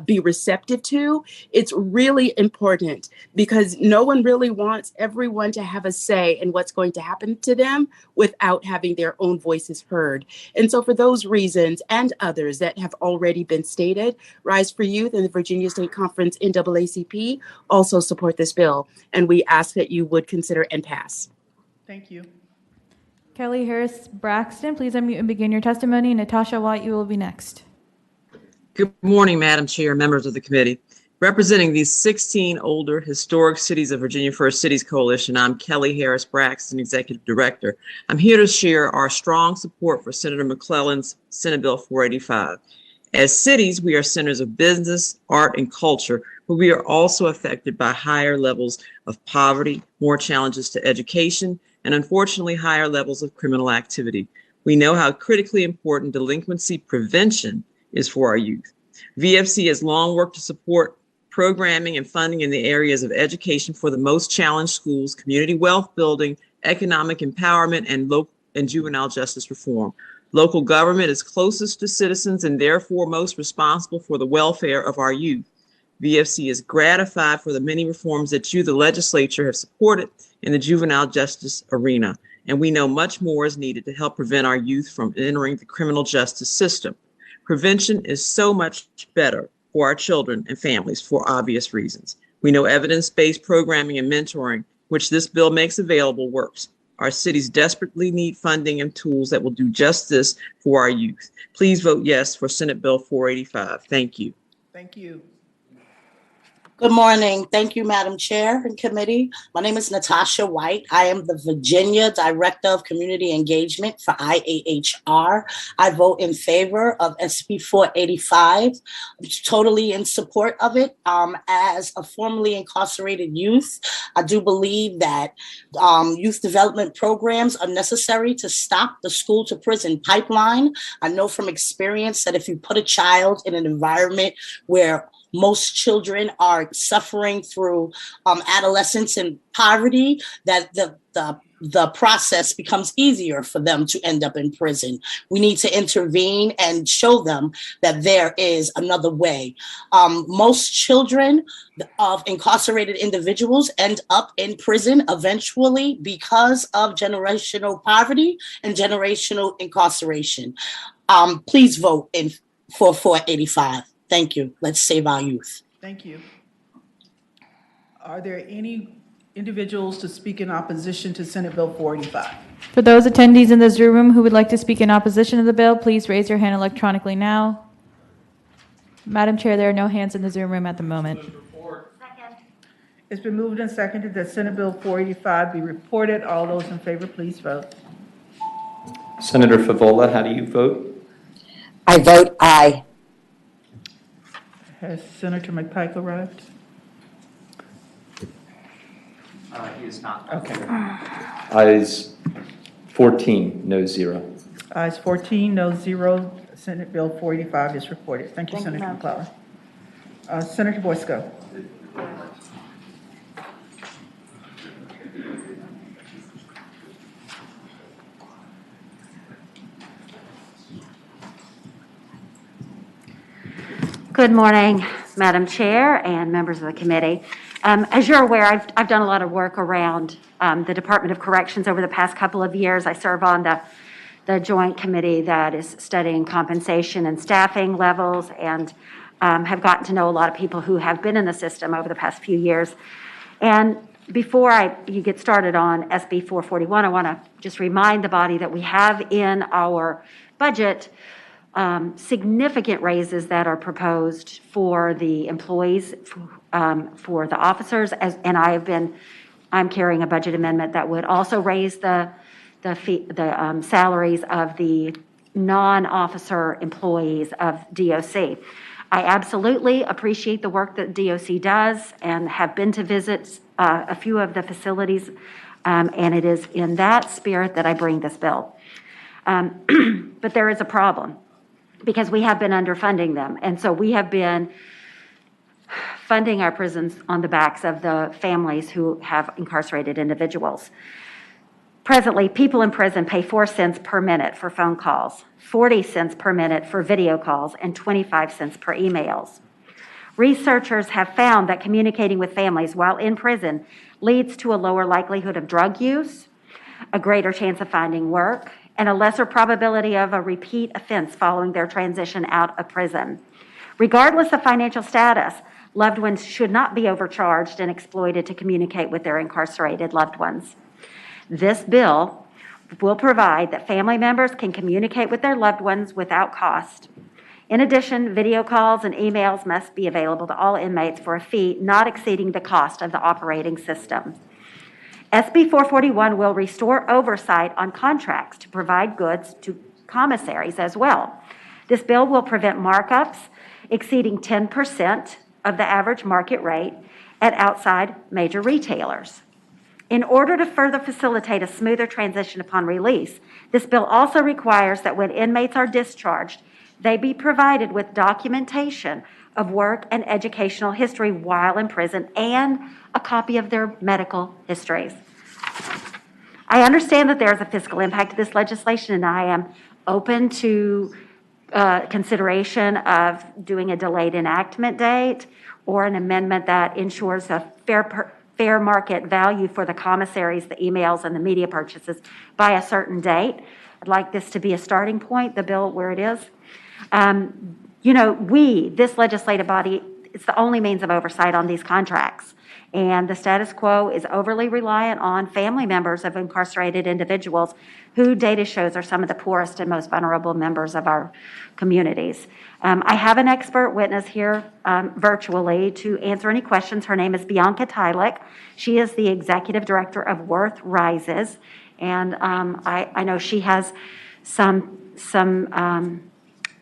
be receptive to. It's really important because no one really wants everyone to have a say in what's going to happen to them without having their own voices heard. And so for those reasons and others that have already been stated, Rise for Youth and the Virginia State Conference NAACP also support this bill. And we ask that you would consider and pass. Thank you. Kelly Harris Braxton, please unmute and begin your testimony. Natasha White, you will be next. Good morning, Madam Chair, members of the committee. Representing these 16 older historic cities of Virginia First Cities Coalition, I'm Kelly Harris Braxton, Executive Director. I'm here to share our strong support for Senator McClellan's Senate Bill 485. As cities, we are centers of business, art, and culture, but we are also affected by higher levels of poverty, more challenges to education, and unfortunately higher levels of criminal activity. We know how critically important delinquency prevention is for our youth. VFC has long worked to support programming and funding in the areas of education for the most challenged schools, community wealth building, economic empowerment, and juvenile justice reform. Local government is closest to citizens and therefore most responsible for the welfare of our youth. VFC is gratified for the many reforms that you, the legislature, have supported in the juvenile justice arena, and we know much more is needed to help prevent our youth from entering the criminal justice system. Prevention is so much better for our children and families for obvious reasons. We know evidence-based programming and mentoring, which this bill makes available, works. Our cities desperately need funding and tools that will do just this for our youth. Please vote yes for Senate Bill 485. Thank you. Thank you. Good morning. Thank you, Madam Chair and committee. My name is Natasha White. I am the Virginia Director of Community Engagement for IAHR. I vote in favor of SB 485. I'm totally in support of it. As a formerly incarcerated youth, I do believe that youth development programs are necessary to stop the school to prison pipeline. I know from experience that if you put a child in an environment where most children are suffering through adolescence and poverty, that the process becomes easier for them to end up in prison. We need to intervene and show them that there is another way. Most children of incarcerated individuals end up in prison eventually because of generational poverty and generational incarceration. Please vote for 485. Thank you. Let's save our youth. Thank you. Are there any individuals to speak in opposition to Senate Bill 485? For those attendees in the Zoom room who would like to speak in opposition to the bill, please raise your hand electronically now. Madam Chair, there are no hands in the Zoom room at the moment. It's been moved and seconded that Senate Bill 485 be reported. All those in favor, please vote. Senator Favola, how do you vote? I vote aye. Has Senator McPike arrived? He is not. Okay. Ayes 14, no 0. Ayes 14, no 0. Senate Bill 485 is reported. Thank you, Thank you, Senator Madam McClellan. Senator Boysko. Good morning, Madam Chair and members of the committee. As you're aware, I've done a lot of work around the Department of Corrections over the past couple of years. I serve on the joint committee that is studying compensation and staffing levels, and have gotten to know a lot of people who have been in the system over the past few years. And before you get started on SB 441, I want to just remind the body that we have in our budget significant raises that are proposed for the employees, for the officers, and I'm carrying a budget amendment that would also raise the salaries of the non-officer employees of DOC. I absolutely appreciate the work that DOC does and have been to visit a few of the facilities, and it is in that spirit that I bring this bill. But there is a problem, because we have been underfunding them. And so we have been funding our prisons on the backs of the families who have incarcerated individuals. Presently, people in prison pay 4 cents per minute for phone calls, 40 cents per minute for video calls, and 25 cents per emails. Researchers have found that communicating with families while in prison leads to a lower likelihood of drug use, a greater chance of finding work, and a lesser probability of a repeat offense following their transition out of prison. Regardless of financial status, loved ones should not be overcharged and exploited to communicate with their incarcerated loved ones. This bill will provide that family members can communicate with their loved ones without cost. In addition, video calls and emails must be available to all inmates for a fee not exceeding the cost of the operating system. SB 441 will restore oversight on contracts to provide goods to commissaries as well. This bill will prevent markups exceeding 10% of the average market rate at outside major retailers. In order to further facilitate a smoother transition upon release, this bill also requires that when inmates are discharged, they be provided with documentation of work and educational history while in prison and a copy of their medical histories. I understand that there is a fiscal impact to this legislation, and I am open to consideration of doing a delayed enactment date or an amendment that ensures a fair market value for the commissaries, the emails, and the media purchases by a certain date. I'd like this to be a starting point, the bill where it is. This legislative body, it's the only means of oversight on these contracts. And the status quo is overly reliant on family members of incarcerated individuals who data shows are some of the poorest and most vulnerable members of our communities. I have an expert witness here virtually to answer any questions. Her name is Bianca Tylick. She is the executive director of Worth Rises. And I know she has some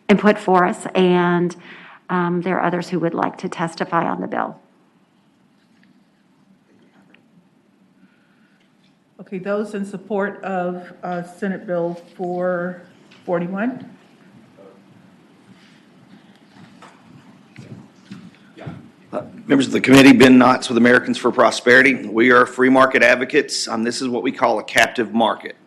input for us, and there are others who would like to testify on the bill. Okay, those in support of Senate Bill 441? Members of the committee, Ben Knotts with Americans for Prosperity. We are free market advocates. This is what we call a captive market.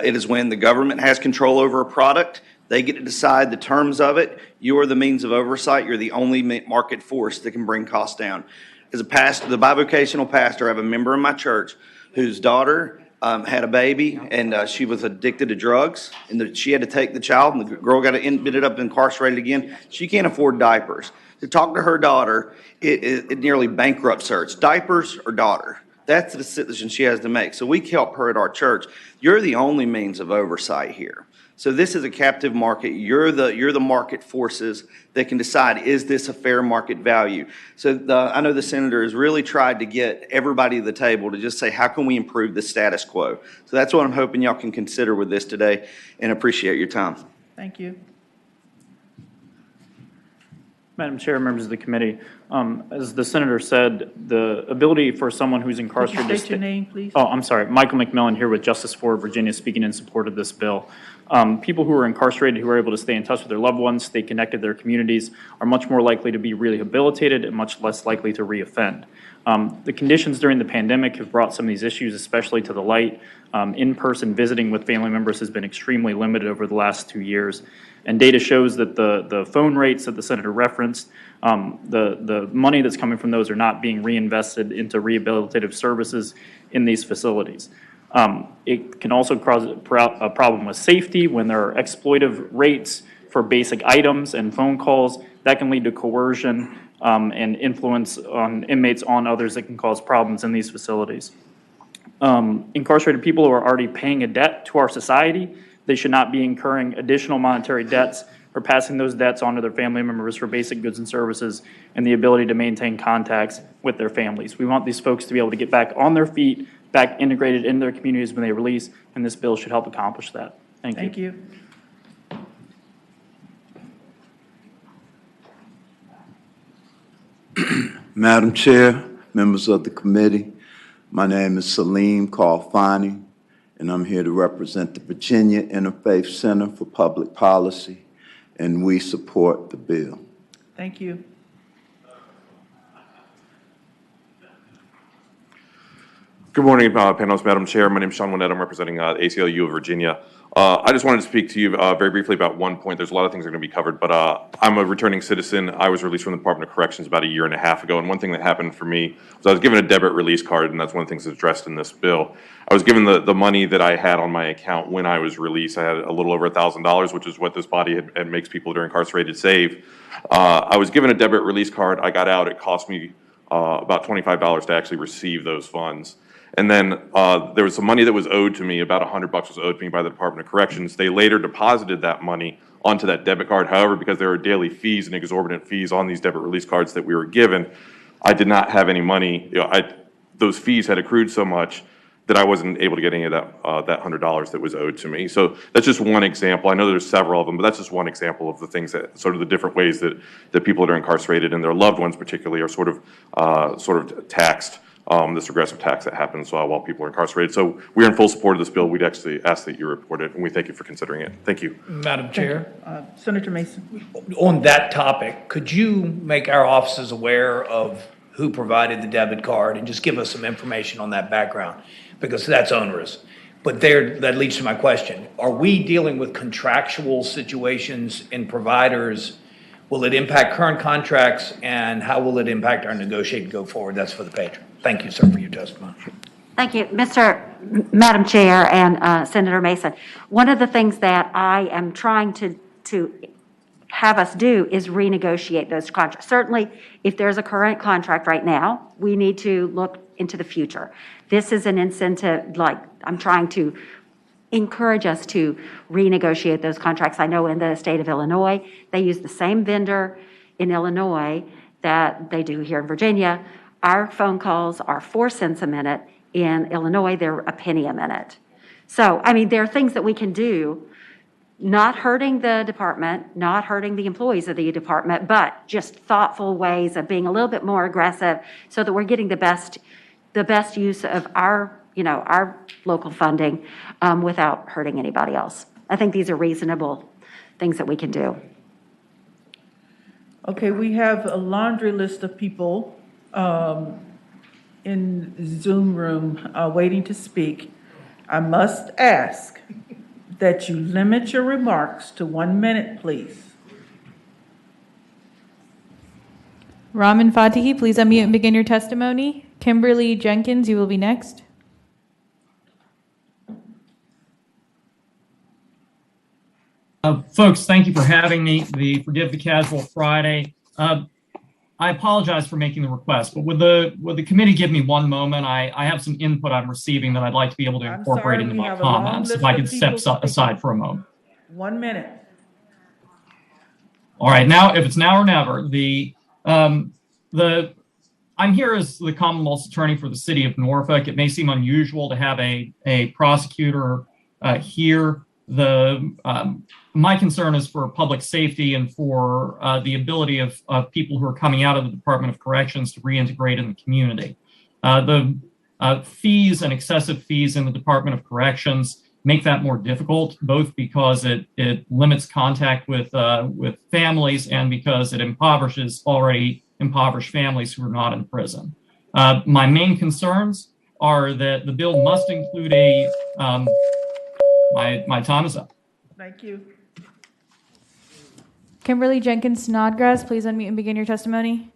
It is when the government has control over a product. They get to decide the terms of it. You are the means of oversight. You're the only market force that can bring costs down. As a pastor, the bivocational pastor, I have a member in my church whose daughter had a baby, and she was addicted to drugs, and she had to take the child, and the girl ended up incarcerated again. She can't afford diapers. To talk to her daughter, it nearly bankrupts her. It's diapers or daughter. That's the decision she has to make. So we help her at our church. You're the only means of oversight here. So this is a captive market. You're the market forces that can decide, is this a fair market value? So I know the senator has really tried to get everybody to the table to just say, how can we improve the status quo? So that's what I'm hoping y'all can consider with this today, and appreciate your time. Thank you. Madam Chair, members of the committee, as the senator said, the ability for someone who's Could incarcerated you to state your name, please? Oh, I'm sorry. Michael McMillan here with Justice for Virginia, speaking in support of this bill. People who are incarcerated who are able to stay in touch with their loved ones, stay connected to their communities, are much more likely to be rehabilitated and much less likely to reoffend. The conditions during the pandemic have brought some of these issues, especially to the light. In-person visiting with family members has been extremely limited over the last 2 years. And data shows that the phone rates that the senator referenced, the money that's coming from those are not being reinvested into rehabilitative services in these facilities. It can also cause a problem with safety when there are exploitive rates for basic items and phone calls. That can lead to coercion and influence on inmates on others that can cause problems in these facilities. Incarcerated people who are already paying a debt to our society, they should not be incurring additional monetary debts or passing those debts on to their family members for basic goods and services and the ability to maintain contacts with their families. We want these folks to be able to get back on their feet, back integrated in their communities when they release, and this bill should help accomplish that. Thank you. Thank you. Madam Chair, members of the committee, my name is Salim Kalfani, and I'm here to represent the Virginia Interfaith Center for Public Policy, and we support the bill. Thank you. Good morning, panelists, Madam Chair. My name is Sean Winnett. I'm representing ACLU of Virginia. I just wanted to speak to you very briefly about one point. There's a lot of things that are going to be covered, but I'm a returning citizen. I was released from the Department of Corrections about 1.5 years ago, and one thing that happened for me was I was given a debit release card, and that's one of the things that's addressed in this bill. I was given the money that I had on my account when I was released. I had a little over $1,000, which is what this body had makes people that are incarcerated save. I was given a debit release card. I got out. It cost me about $25 to actually receive those funds. And then there was some money that was owed to me, about $100 was owed to me by the Department of Corrections. They later deposited that money onto that debit card. However, because there were daily fees and exorbitant fees on these debit release cards that we were given, I did not have any money. Those fees had accrued so much that I wasn't able to get any of that $100 that was owed to me. So that's just one example. I know there's several of them, but that's just one example of the things that sort of the different ways that people that are incarcerated and their loved ones particularly are sort of taxed. This regressive tax that happens while people are incarcerated. So we're in full support of this bill. We'd actually ask that you report it, and we thank you for considering it. Thank you. Madam Chair. Senator Mason. On that topic, could you make our offices aware of who provided the debit card and just give us some information on that background? Because that's onerous. But that leads to my question. Are we dealing with contractual situations in providers? Will it impact current contracts, and how will it impact our negotiating go forward? That's for the patron. Thank you, sir, for your testimony. Thank you, Madam Chair and Senator Mason. One of the things that I am trying to have us do is renegotiate those contracts. Certainly, if there's a current contract right now, we need to look into the future. This is an incentive, like I'm trying to encourage us to renegotiate those contracts. I know in the state of Illinois, they use the same vendor in Illinois that they do here in Virginia. Our phone calls are 4 cents a minute. In Illinois, they're a penny a minute. So, I mean, there are things that we can do, not hurting the department, not hurting the employees of the department, but just thoughtful ways of being a little bit more aggressive so that we're getting the best use of our local funding without hurting anybody else. I think these are reasonable things that we can do. Okay, we have a laundry list of people in Zoom room waiting to speak. I must ask that you limit your remarks to 1 minute, please. Raman Fatihi, please unmute and begin your testimony. Kimberly Jenkins, you will be next. Folks, thank you for having me. Forgive the Casual Friday. I apologize for making the request, but would the committee give me one moment? I have some input I'm receiving that I'd like to be able to I'm incorporate sorry, into we my have a long comments. If list I of could step people aside for a moment. 1 minute. All right, now, if it's now or never, I'm here as the Commonwealth's attorney for the city of Norfolk. It may seem unusual to have a prosecutor here. My concern is for public safety and for the ability of people who are coming out of the Department of Corrections to reintegrate in the community. The fees and excessive fees in the Department of Corrections make that more difficult, both because it limits contact with families and because it impoverishes already impoverished families who are not in prison. My main concerns are that the bill must include my time is up. Thank you. Kimberly Jenkins Snodgrass, please unmute and begin your testimony.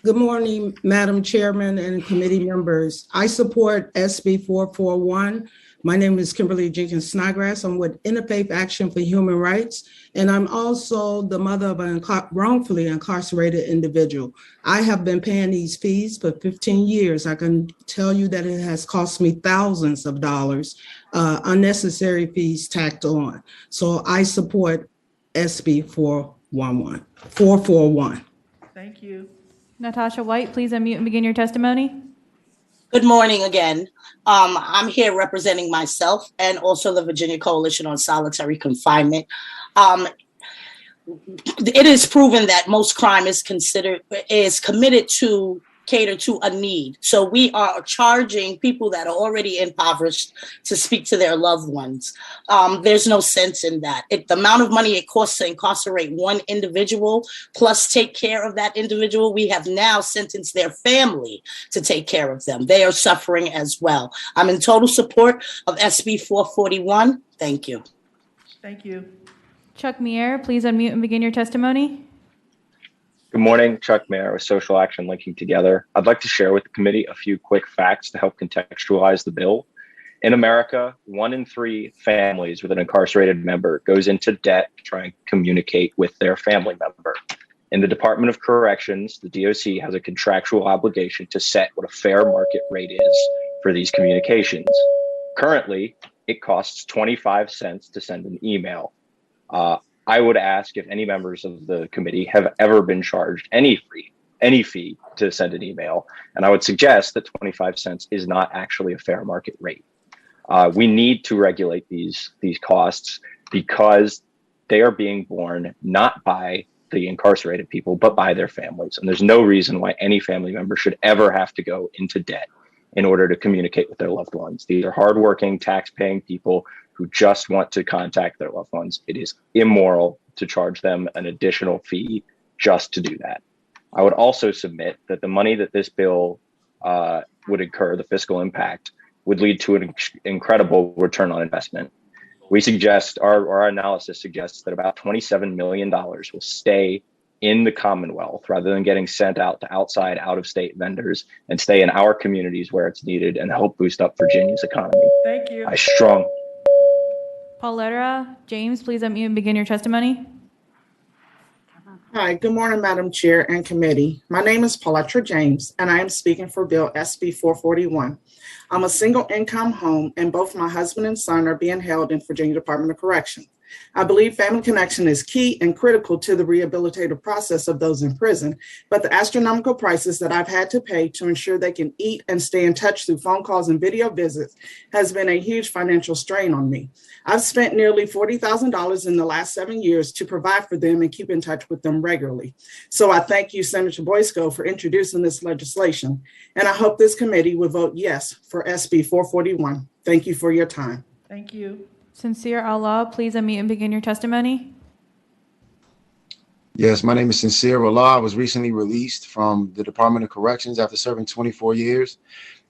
Good morning, Madam Chairman and committee members. I support SB 441. My name is Kimberly Jenkins Snodgrass. I'm with Interfaith Action for Human Rights, and I'm also the mother of a wrongfully incarcerated individual. I have been paying these fees for 15 years. I can tell you that it has cost me thousands of dollars, unnecessary fees tacked on. So I support SB 441. Thank you. Natasha White, please unmute and begin your testimony. Good morning again. I'm here representing myself and also the Virginia Coalition on Solitary Confinement. It is proven that most crime is committed to cater to a need. So we are charging people that are already impoverished to speak to their loved ones. There's no sense in that. The amount of money it costs to incarcerate one individual plus take care of that individual, we have now sentenced their family to take care of them. They are suffering as well. I'm in total support of SB 441. Thank you. Thank you. Chuck Mier, please unmute and begin your testimony. Good morning, Chuck Mayer with Social Action Linking Together. I'd like to share with the committee a few quick facts to help contextualize the bill. In America, 1 in 3 families with an incarcerated member goes into debt to try and communicate with their family member. In the Department of Corrections, the DOC has a contractual obligation to set what a fair market rate is for these communications. Currently, it costs 25 cents to send an email. I would ask if any members of the committee have ever been charged any fee to send an email. And I would suggest that 25 cents is not actually a fair market rate. We need to regulate these costs because they are being borne not by the incarcerated people, but by their families. And there's no reason why any family member should ever have to go into debt in order to communicate with their loved ones. These are hardworking, tax-paying people who just want to contact their loved ones. It is immoral to charge them an additional fee just to do that. I would also submit that the money that this bill would incur, the fiscal impact, would lead to an incredible return on investment. We suggest, our analysis suggests that about $27 million will stay in the Commonwealth rather than getting sent out to outside, out-of-state vendors, and stay in our communities where it's needed and help boost up Virginia's economy. Thank you. Pauletta James, please unmute and begin your testimony. Hi, good morning, Madam Chair and committee. My name is Pauletta James, and I am speaking for Bill SB 441. I'm a single income home, and both my husband and son are being held in Virginia Department of Corrections. I believe family connection is key and critical to the rehabilitative process of those in prison, but the astronomical prices that I've had to pay to ensure they can eat and stay in touch through phone calls and video visits has been a huge financial strain on me. I've spent nearly $40,000 in the last 7 years to provide for them and keep in touch with them regularly. So I thank you, Senator Boysko, for introducing this legislation, and I hope this committee will vote yes for SB 441. Thank you for your time. Thank you. Sincere Allah, please unmute and begin your testimony. Yes, my name is Sincere Allah. I was recently released from the Department of Corrections after serving 24 years.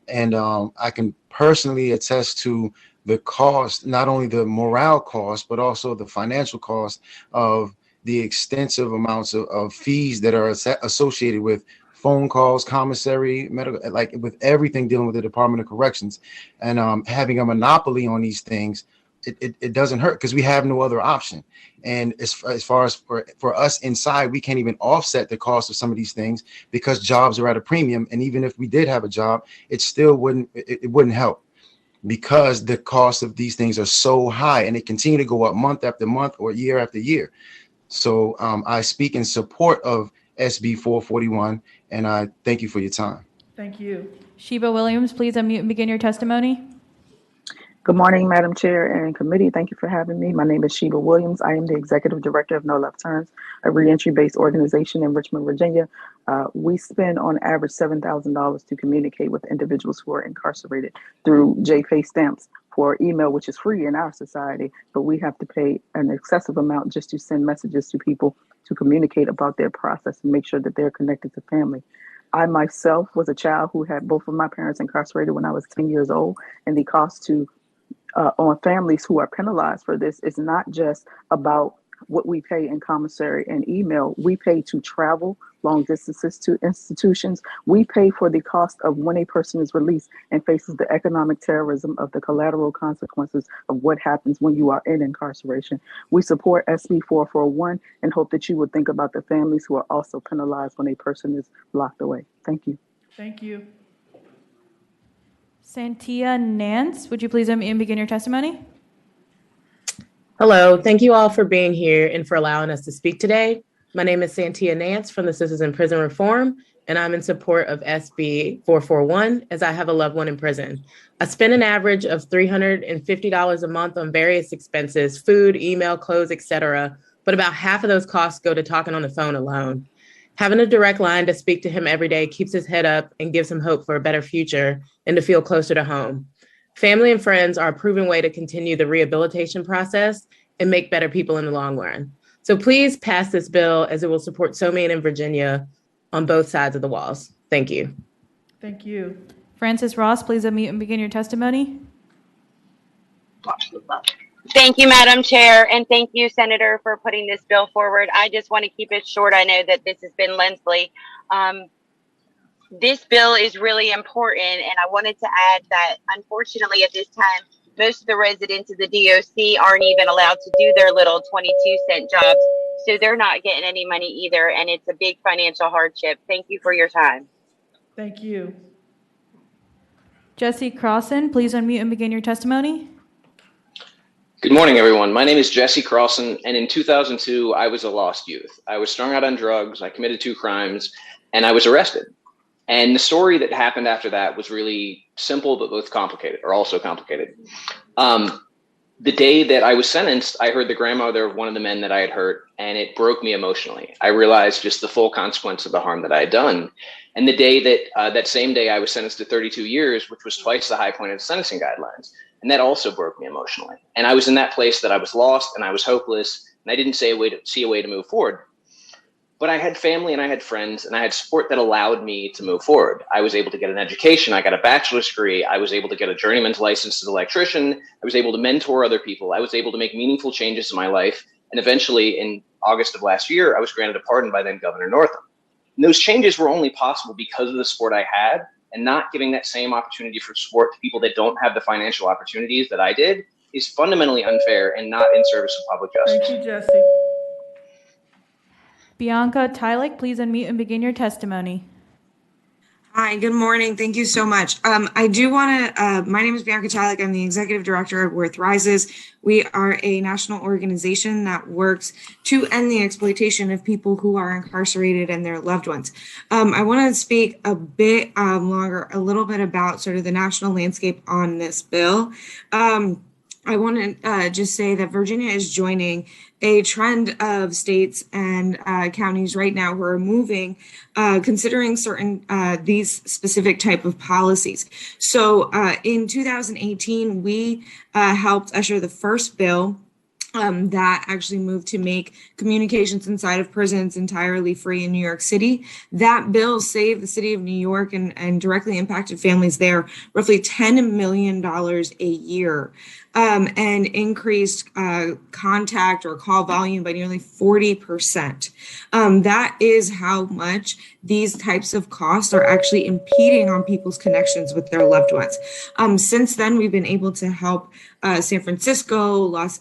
And I can personally attest to the cost, not only the morale cost, but also the financial cost of the extensive amounts of fees that are associated with phone calls, commissary, medical, like with everything dealing with the Department of Corrections. And having a monopoly on these things it doesn't hurt because we have no other option. And as far as for us inside, we can't even offset the cost of some of these things because jobs are at a premium. And even if we did have a job, it still wouldn't help because the cost of these things are so high and they continue to go up month after month or year after year. So I speak in support of SB 441, and I thank you for your time. Thank you. Sheba Williams, please unmute and begin your testimony. Good morning, Madam Chair and committee. Thank you for having me. My name is Sheba Williams. I am the Executive Director of No Left Turns, a reentry-based organization in Richmond, Virginia. We spend on average $7,000 to communicate with individuals who are incarcerated through JFA stamps for email, which is free in our society, but we have to pay an excessive amount just to send messages to people to communicate about their process and make sure that they're connected to family. I myself was a child who had both of my parents incarcerated when I was 10 years old, and the cost on families who are penalized for this is not just about what we pay in commissary and email. We pay to travel long distances to institutions. We pay for the cost of when a person is released and faces the economic terrorism of the collateral consequences of what happens when you are in incarceration. We support SB 441 and hope that you would think about the families who are also penalized when a person is locked away. Thank you. Thank you. Santia Nance, would you please unmute and begin your testimony? Hello, thank you all for being here and for allowing us to speak today. My name is Santia Nance from the Sisters in Prison Reform, and I'm in support of SB 441 as I have a loved one in prison. I spend an average of $350 a month on various expenses, food, email, clothes, etc., but about half of those costs go to talking on the phone alone. Having a direct line to speak to him every day keeps his head up and gives him hope for a better future and to feel closer to home. Family and friends are a proven way to continue the rehabilitation process and make better people in the long run. So please pass this bill as it will support so many in Virginia on both sides of the walls. Thank you. Thank you. Francis Ross, please unmute and begin your testimony. Thank you, Madam Chair, and thank you, Senator, for putting this bill forward. I just want to keep it short. I know that this has been lengthy. This bill is really important, and I wanted to add that unfortunately at this time, most of the residents of the DOC aren't even allowed to do their little 22-cent jobs, so they're not getting any money either, and it's a big financial hardship. Thank you for your time. Thank you. Jesse Crossan, please unmute and begin your testimony. Good morning, everyone. My name is Jesse Crossan, and in 2002, I was a lost youth. I was strung out on drugs, I committed 2 crimes, and I was arrested. And the story that happened after that was really simple, but both complicated, or also complicated. The day that I was sentenced, I heard the grandmother of one of the men that I had hurt, and it broke me emotionally. I realized just the full consequence of the harm that I had done. And the day that, that same day, I was sentenced to 32 years, which was twice the high point of the sentencing guidelines. And that also broke me emotionally. And I was in that place that I was lost and I was hopeless, and I didn't see a way to move forward. But I had family and I had friends and I had support that allowed me to move forward. I was able to get an education. I got a bachelor's degree. I was able to get a journeyman's license as an electrician. I was able to mentor other people. I was able to make meaningful changes in my life. And eventually, in August of last year, I was granted a pardon by then Governor Northam. And those changes were only possible because of the support I had, and not giving that same opportunity for support to people that don't have the financial opportunities that I did is fundamentally unfair and not in service of public justice. Thank you, Jesse. Bianca Tylik, please unmute and begin your testimony. Hi, good morning. Thank you so much. I do want to, my name is Bianca Tylik. I'm the executive director of Worth Rises. We are a national organization that works to end the exploitation of people who are incarcerated and their loved ones. I want to speak a bit longer, a little bit about sort of the national landscape on this bill. I want to just say that Virginia is joining a trend of states and counties right now who are moving, considering certain these specific type of policies. So in 2018, we helped usher the first bill that actually moved to make communications inside of prisons entirely free in New York City. That bill saved the city of New York and directly impacted families there roughly $10 million a year, and increased contact or call volume by nearly 40%. That is how much these types of costs are actually impeding on people's connections with their loved ones. Since then, we've been able to help San Francisco, Los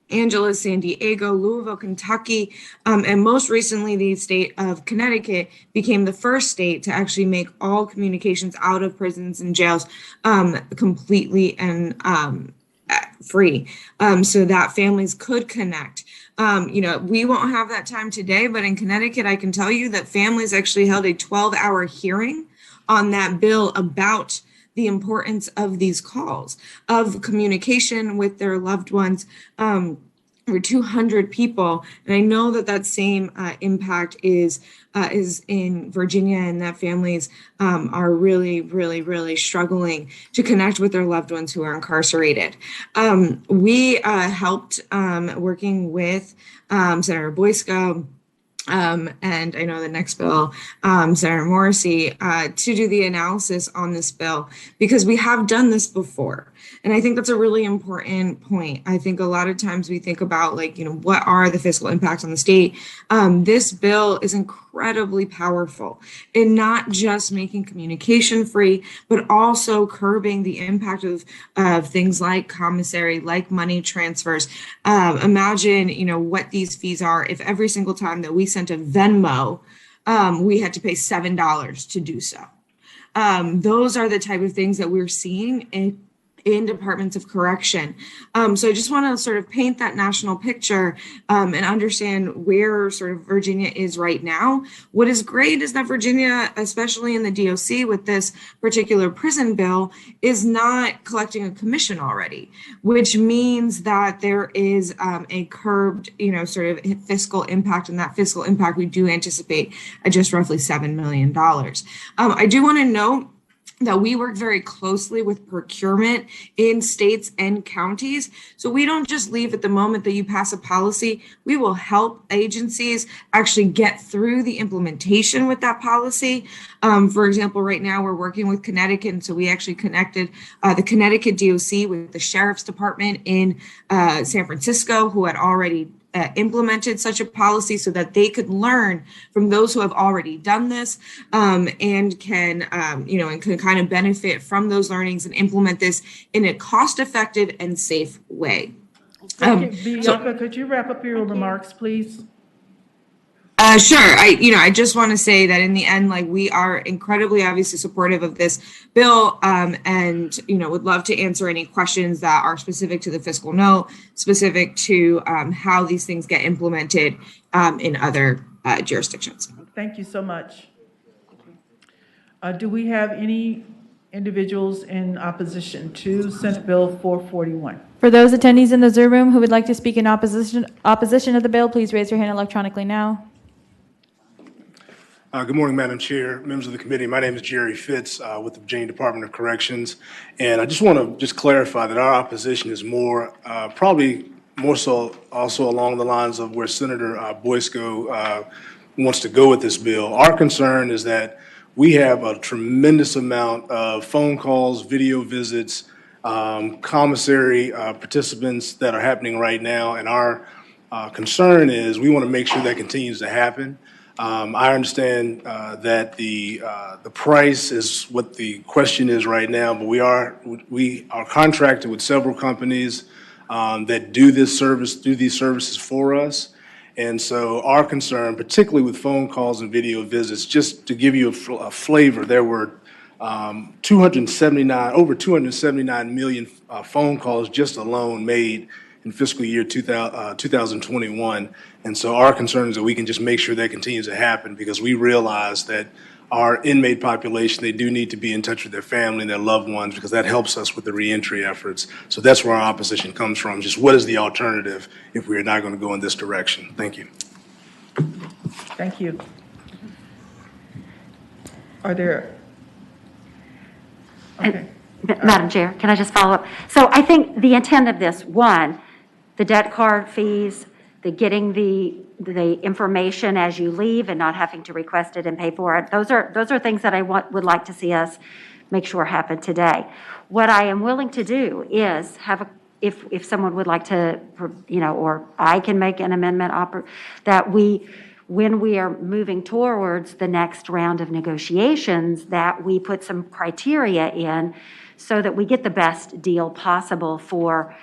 Angeles, San Diego, Louisville, Kentucky, and most recently, the state of Connecticut became the first state to actually make all communications out of prisons and jails completely and free, so that families could connect. We won't have that time today, but in Connecticut, I can tell you that families actually held a 12-hour hearing on that bill about the importance of these calls, of communication with their loved ones. Over 200 people, and I know that same impact is in Virginia, and that families are really struggling to connect with their loved ones who are incarcerated. We helped working with Senator Boysko, and I know the next bill, Senator Morrissey, to do the analysis on this bill, because we have done this before. And I think that's a really important point. I think a lot of times we think about what are the fiscal impacts on the state? This bill is incredibly powerful in not just making communication free, but also curbing the impact of things like commissary, like money transfers. Imagine, what these fees are if every single time that we sent a Venmo, we had to pay $7 to do so. Those are the type of things that we're seeing in departments of correction. So I just want to sort of paint that national picture and understand where sort of Virginia is right now. What is great is that Virginia, especially in the DOC with this particular prison bill, is not collecting a commission already, which means that there is a curbed, sort of fiscal impact, and that fiscal impact we do anticipate at just roughly $7 million. I do want to note that we work very closely with procurement in states and counties. So we don't just leave at the moment that you pass a policy. We will help agencies actually get through the implementation with that policy. For example, right now we're working with Connecticut, and so we actually connected the Connecticut DOC with the Sheriff's Department in San Francisco, who had already implemented such a policy, so that they could learn from those who have already done this, and can kind of benefit from those learnings and implement this in a cost-effective and safe way. Thank you. Bianca, could you wrap up your remarks, please? Sure. I just want to say that in the end, we are incredibly obviously supportive of this bill, and would love to answer any questions that are specific to the fiscal note, specific to how these things get implemented in other jurisdictions. Thank you so much. Do we have any individuals in opposition to Senate Bill 441? For those attendees in the Zoom room who would like to speak in opposition of the bill, please raise your hand electronically now. Good morning, Madam Chair, members of the committee. My name is Jerry Fitz with the Virginia Department of Corrections. And I just want to clarify that our opposition is probably more so also along the lines of where Senator Boysko wants to go with this bill. Our concern is that we have a tremendous amount of phone calls, video visits, commissary participants that are happening right now. And our concern is we want to make sure that continues to happen. I understand that the price is what the question is right now, but we are contracted with several companies that do these services for us. And so our concern, particularly with phone calls and video visits, just to give you a flavor, there were over 279 million phone calls just alone made in fiscal year 2021. And so our concern is that we can just make sure that continues to happen, because we realize that our inmate population, they do need to be in touch with their family and their loved ones, because that helps us with the reentry efforts. So that's where our opposition comes from. Just what is the alternative if we are not going to go in this direction? Thank you. Thank you. Are there? Okay. Madam Chair, can I just follow up? So I think the intent of this, one, the debt card fees, the getting the information as you leave and not having to request it and pay for it. Those are things that I would like to see us make sure happen today. What I am willing to do is have if someone would like to, or I can make an amendment that when we are moving towards the next round of negotiations, that we put some criteria in so that we get the best deal possible for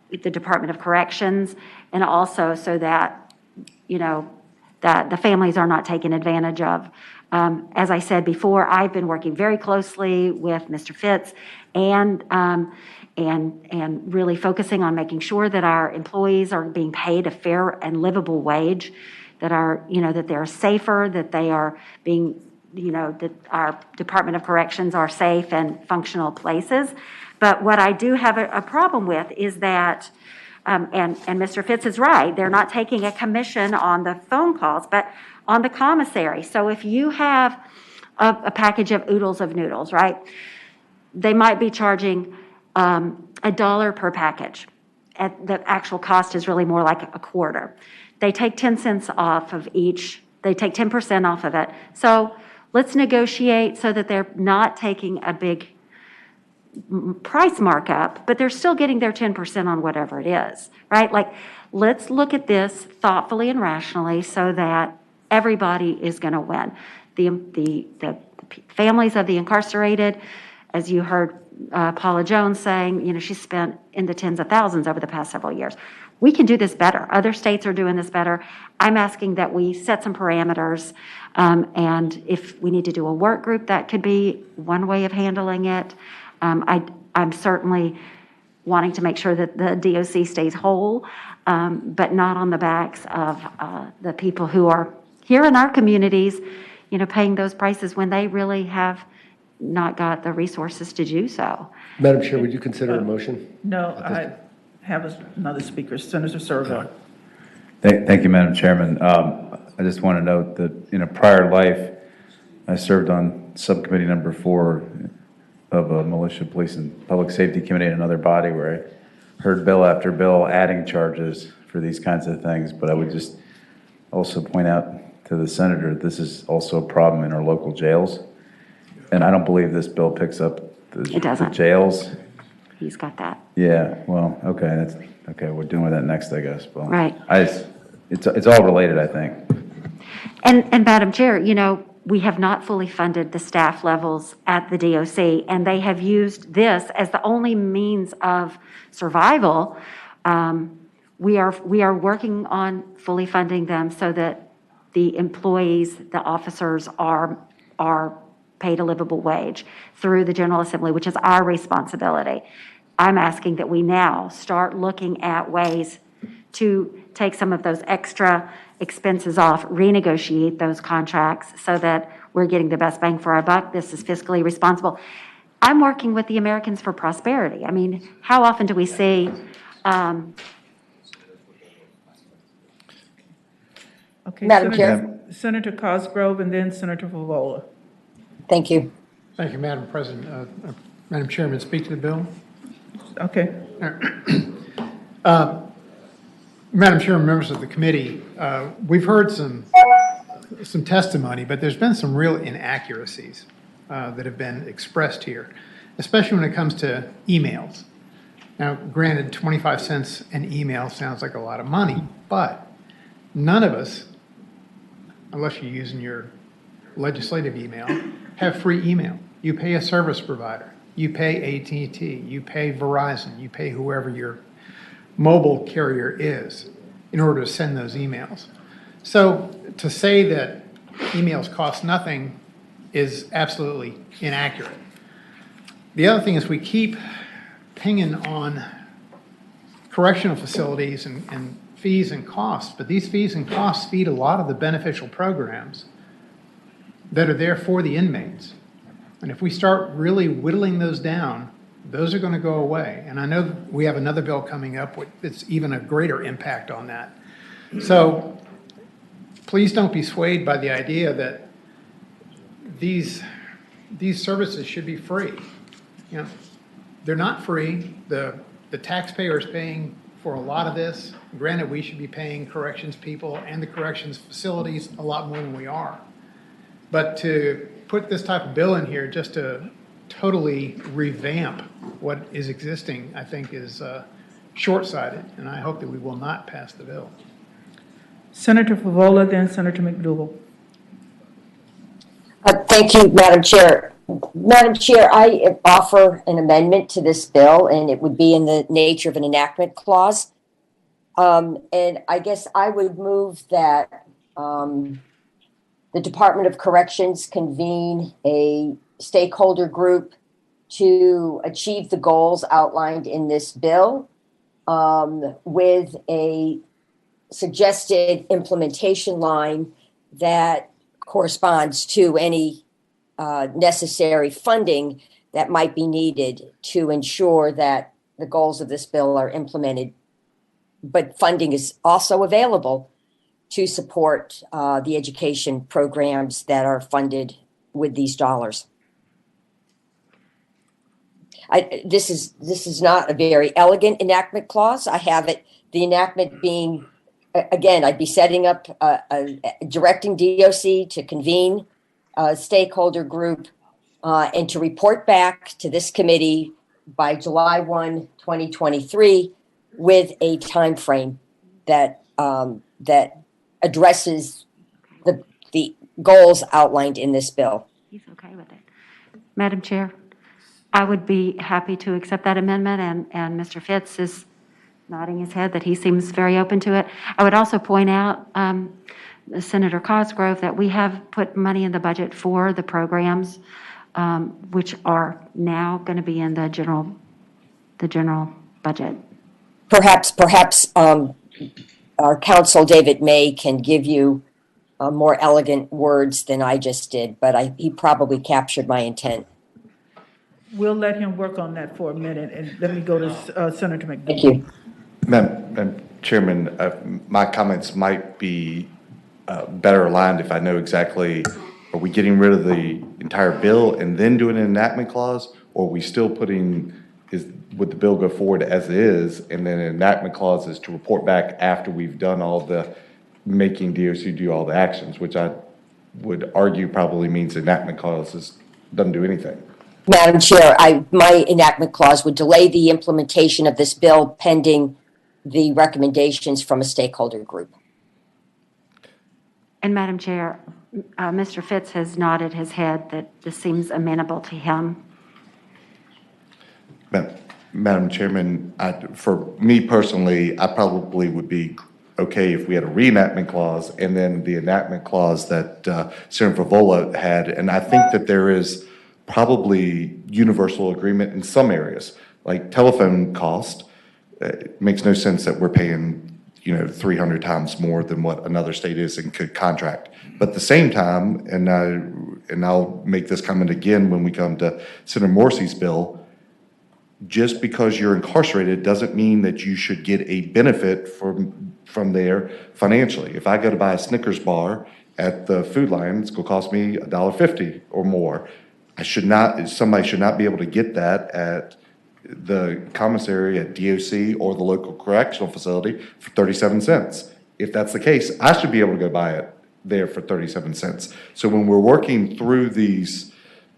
the Department of Corrections, and also so that, that the families are not taken advantage of. As I said before, I've been working very closely with Mr. Fitz and really focusing on making sure that our employees are being paid a fair and livable wage, that they're safer, that they are being, that our Department of Corrections are safe and functional places. But what I do have a problem with is that, and Mr. Fitz is right, they're not taking a commission on the phone calls, but on the commissary. So if you have a package of oodles of noodles, right, they might be charging $1 per package. The actual cost is really more like a quarter. They take 10 cents off of each. They take 10% off of it. So let's negotiate so that they're not taking a big price markup, but they're still getting their 10% on whatever it is, right? Like, let's look at this thoughtfully and rationally so that everybody is going to win. The families of the incarcerated, as you heard Paula Jones saying, she spent in the tens of thousands over the past several years. We can do this better. Other states are doing this better. I'm asking that we set some parameters, and if we need to do a work group, that could be one way of handling it. I'm certainly wanting to make sure that the DOC stays whole, but not on the backs of the people who are here in our communities, paying those prices when they really have not got the resources to do so. Madam Chair, would you consider a motion? No, I have another speaker, Senator Servo. Thank you, Madam Chairman. I just want to note that in a prior life, I served on subcommittee number 4 of a Militia, Police, and Public Safety Committee in another body where I heard bill after bill adding charges for these kinds of things. But I would just also point out to the senator, this is also a problem in our local jails. And I don't believe this bill picks up the jails. He's got that. Yeah, well, okay, we're doing with that next, I guess. Well, right. It's all related, I think. And Madam Chair, we have not fully funded the staff levels at the DOC, and they have used this as the only means of survival. We are working on fully funding them so that the employees, the officers are paid a livable wage through the General Assembly, which is our responsibility. I'm asking that we now start looking at ways to take some of those extra expenses off, renegotiate those contracts so that we're getting the best bang for our buck. This is fiscally responsible. I'm working with the Americans for Prosperity. I mean, how often do we see Okay, Madam Chair. Senator Cosgrove and then Senator Favola. Thank you. Thank you, Madam President. Madam Chairman, speak to the bill. Okay. Madam Chairman, members of the committee, we've heard some testimony, but there's been some real inaccuracies that have been expressed here, especially when it comes to emails. Now, granted, 25 cents an email sounds like a lot of money, but none of us, unless you're using your legislative email, have free email. You pay a service provider. You pay AT&T. You pay Verizon. You pay whoever your mobile carrier is in order to send those emails. So to say that emails cost nothing is absolutely inaccurate. The other thing is we keep pinging on correctional facilities and fees and costs, but these fees and costs feed a lot of the beneficial programs that are there for the inmates. And if we start really whittling those down, those are going to go away. And I know we have another bill coming up that's even a greater impact on that. So please don't be swayed by the idea that these services should be free. They're not free. The taxpayer is paying for a lot of this. Granted, we should be paying corrections people and the corrections facilities a lot more than we are. But to put this type of bill in here just to totally revamp what is existing, I think is short-sighted, and I hope that we will not pass the bill. Senator Favola, then Senator McDougal. Thank you, Madam Chair. Madam Chair, I offer an amendment to this bill, and it would be in the nature of an enactment clause. And I guess I would move that the Department of Corrections convene a stakeholder group to achieve the goals outlined in this bill, with a suggested implementation line that corresponds to any necessary funding that might be needed to ensure that the goals of this bill are implemented. But funding is also available to support the education programs that are funded with these dollars. This is not a very elegant enactment clause. I have it, the enactment being, again, I'd be setting up, directing DOC to convene a stakeholder group and to report back to this committee by July 1, 2023, with a time frame that that addresses the goals outlined in this bill. He's okay with it. Madam Chair, I would be happy to accept that amendment, and Mr. Fitz is nodding his head that he seems very open to it. I would also point out, Senator Cosgrove, that we have put money in the budget for the programs, which are now going to be in the general budget. Perhaps our counsel, David May, can give you more elegant words than I just did, but he probably captured my intent. We'll let him work on that for a minute, and let me go to Senator McDougal. Thank you. Madam Chairman, my comments might be better aligned if I know exactly, are we getting rid of the entire bill and then doing an enactment clause, or are we still putting, would the bill go forward as is, and then an enactment clause is to report back after we've done all the making DOC do all the actions, which I would argue probably means enactment clause doesn't do anything. Madam Chair, my enactment clause would delay the implementation of this bill pending the recommendations from a stakeholder group. And Madam Chair, Mr. Fitz has nodded his head that this seems amenable to him. Madam Chairman, for me personally, I probably would be okay if we had a reenactment clause and then the enactment clause that Senator Favola had. And I think that there is probably universal agreement in some areas, like telephone cost. It makes no sense that we're paying 300 times more than what another state is and could contract. But at the same time, and I'll make this comment again when we come to Senator Morrissey's bill, just because you're incarcerated doesn't mean that you should get a benefit from there financially. If I go to buy a Snickers bar at the Food Lion, it's going to cost me $1.50 or more. Somebody should not be able to get that at the commissary at DOC or the local correctional facility for 37 cents. If that's the case, I should be able to go buy it there for 37 cents. So when we're working through these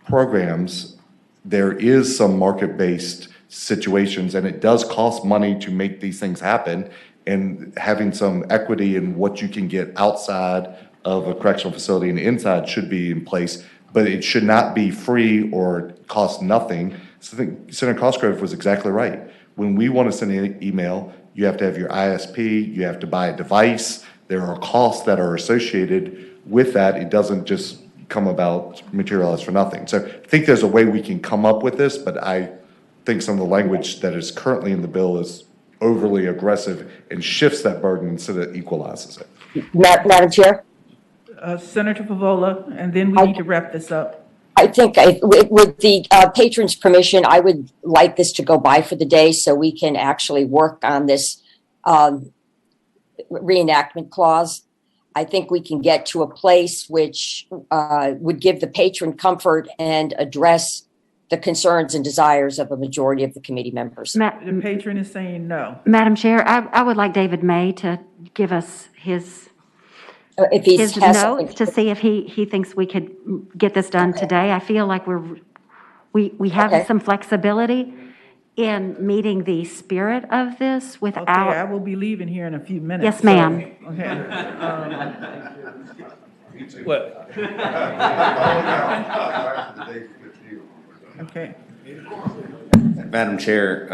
programs, there is some market-based situations, and it does cost money to make these things happen, and having some equity in what you can get outside of a correctional facility and inside should be in place, but it should not be free or cost nothing. So I think Senator Cosgrove was exactly right. When we want to send an email, you have to have your ISP, you have to buy a device. There are costs that are associated with that. It doesn't just come about, materialize for nothing. So I think there's a way we can come up with this, but I think some of the language that is currently in the bill is overly aggressive and shifts that burden instead of equalizes it. Madam Chair? Senator Favola, and then we need to wrap this up. I think with the patron's permission, I would like this to go by for the day so we can actually work on this reenactment clause. I think we can get to a place which would give the patron comfort and address the concerns and desires of a majority of the committee members. The patron is saying no. Madam Chair, I would like David May to give us his If he his has notes to see if he thinks we could get this done today. I feel like we have Okay. some flexibility in meeting the spirit of this Okay, I without. will be leaving here in a few minutes. Yes, ma'am. So, okay. What? Okay. Madam Chair,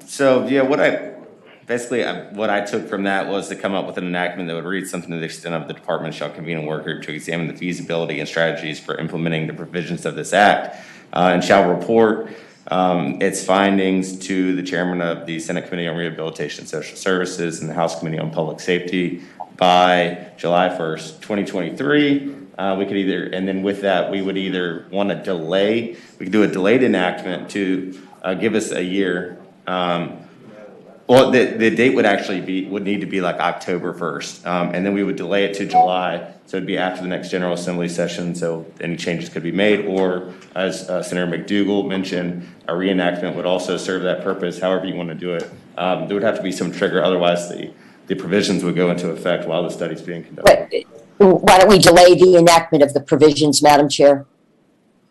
so yeah, what I took from that was to come up with an enactment that would read something to the extent of the department shall convene a work group to examine the feasibility and strategies for implementing the provisions of this act, and shall report its findings to the chairman of the Senate Committee on Rehabilitation and Social Services and the House Committee on Public Safety by July 1st, 2023. We could either, and then with that, we would either want to delay, we could do a delayed enactment to give us a year. Well, the date would actually would need to be like October 1st. And then we would delay it to July. So it'd be after the next General Assembly session. So any changes could be made. Or as Senator McDougal mentioned, a reenactment would also serve that purpose, however you want to do it. There would have to be some trigger. Otherwise, the provisions would go into effect while the study's being conducted. Why don't we delay the enactment of the provisions, Madam Chair?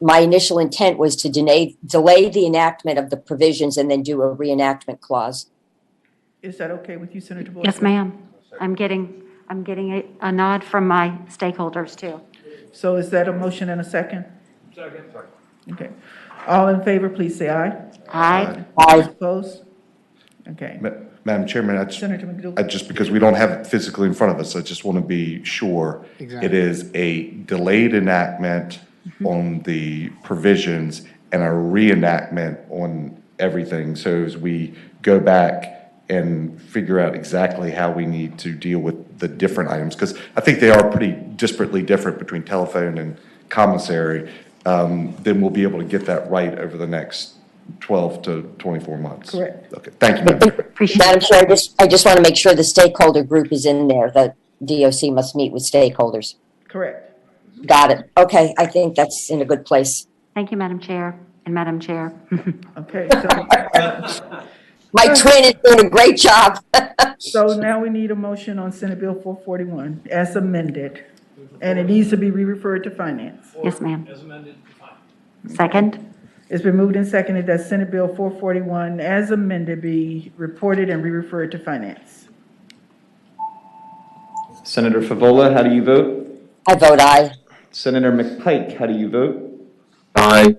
My initial intent was to delay the enactment of the provisions and then do a reenactment clause. Is that okay with you, Senator Boyd? Yes, ma'am. I'm getting a nod from my stakeholders too. So is that a motion and a second? Second. Okay. All in favor, please say aye. Aye. Aye. Opposed? Okay. Madam Chairman, Senator McDougal. just because we don't have it physically in front of us, I just want to be sure. Exactly. It is a delayed enactment on the provisions and a reenactment on everything. So as we go back and figure out exactly how we need to deal with the different items, because I think they are pretty disparately different between telephone and commissary, then we'll be able to get that right over the next 12 to 24 months. Correct. Okay, thank you, Madam Chair. Madam Chair, I just want to make sure the stakeholder group is in there. The DOC must meet with stakeholders. Correct. Got it. Okay, I think that's in a good place. Thank you, Madam Chair and Madam Chair. Okay. So, my twin is doing a great job. so now we need a motion on Senate Bill 441 as amended. And it needs to be re-referred to finance. Yes, ma'am. Second. It's been moved and seconded that Senate Bill 441 as amended be reported and re-referred to finance. Senator Favola, how do you vote? I vote aye. Senator McPike, how do you vote? Aye.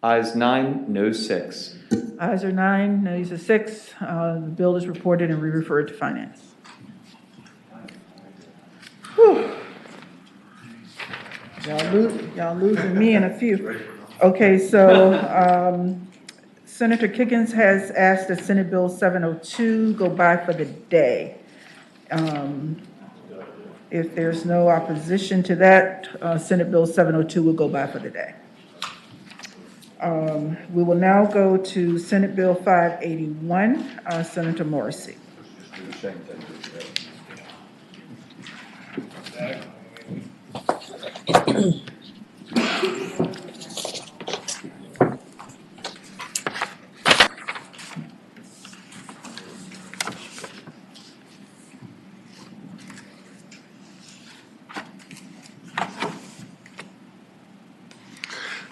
Ayes 9, noes 6. Ayes are 9, nays are 6. The bill is reported and re-referred to finance. Whew. Y'all losing me in a few. Okay, so Senator Kiggins has asked that Senate Bill 702 go by for the day. If there's no opposition to that, Senate Bill 702 will go by for the day. We will now go to Senate Bill 581, Senator Morrissey.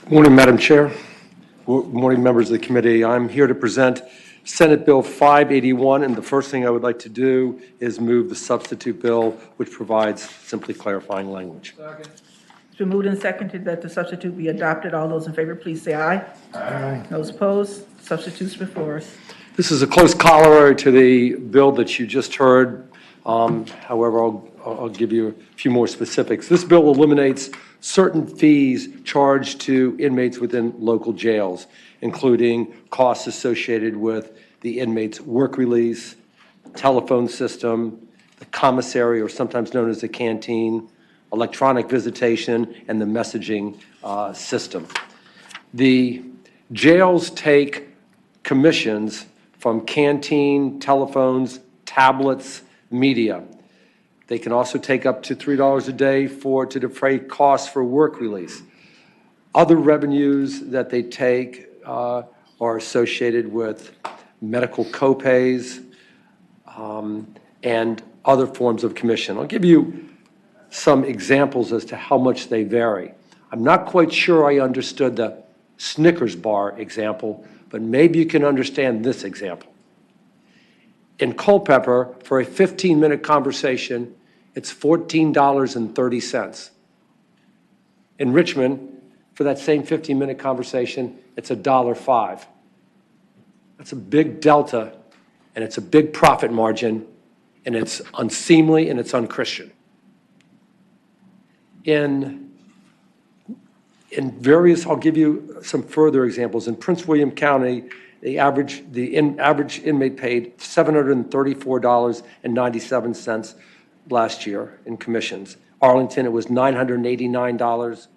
Good morning, Madam Chair. Good morning, members of the committee. I'm here to present Senate Bill 581, and the first thing I would like to do is move the substitute bill, which provides simply clarifying language. Second. It's been moved and seconded that the substitute be adopted. All those in favor, please say aye. Aye. Those opposed, substitutes before us. This is a close corollary to the bill that you just heard. However, I'll give you a few more specifics. This bill eliminates certain fees charged to inmates within local jails, including costs associated with the inmate's work release, telephone system, the commissary, or sometimes known as the canteen, electronic visitation, and the messaging system. The jails take commissions from canteen, telephones, tablets, media. They can also take up to $3 a day to defray costs for work release. Other revenues that they take are associated with medical copays and other forms of commission. I'll give you some examples as to how much they vary. I'm not quite sure I understood the Snickers bar example, but maybe you can understand this example. In Culpeper, for a 15-minute conversation, it's $14.30. In Richmond, for that same 15-minute conversation, it's $1.05. That's a big delta, and it's a big profit margin, and it's unseemly and it's unchristian. In various, I'll give you some further examples. In Prince William County, the average inmate paid $734.97 last year in commissions. Arlington, it was $989.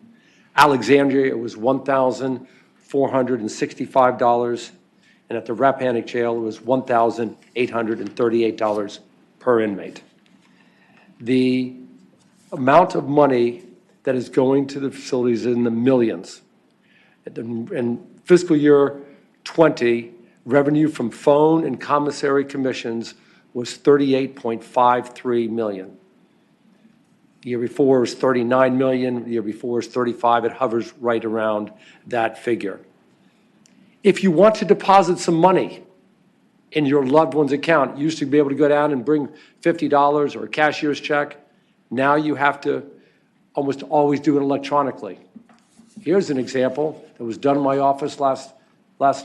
Alexandria, it was $1,465. And at the Rappahannock Jail, it was $1,838 per inmate. The amount of money that is going to the facilities is in the millions. In fiscal year 20, revenue from phone and commissary commissions was $38.53 million. The year before was $39 million. The year before was $35. It hovers right around that figure. If you want to deposit some money in your loved one's account, you used to be able to go down and bring $50 or a cashier's check. Now you have to almost always do it electronically. Here's an example that was done in my office last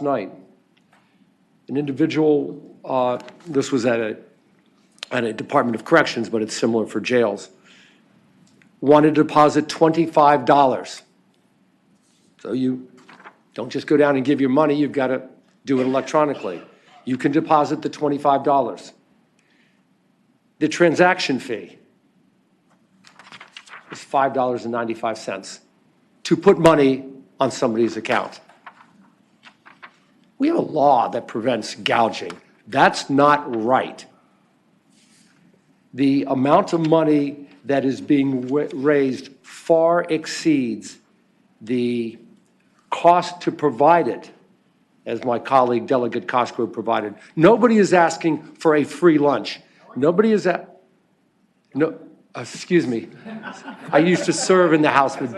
night. An individual, this was at a Department of Corrections, but it's similar for jails, wanted to deposit $25. So you don't just go down and give your money, you've got to do it electronically. You can deposit the $25. The transaction fee is $5.95 to put money on somebody's account. We have a law that prevents gouging. That's not right. The amount of money that is being raised far exceeds the cost to provide it, as my colleague Delegate Cosgrove provided. Nobody is asking for a free lunch. Nobody is excuse me. I used to serve in the House with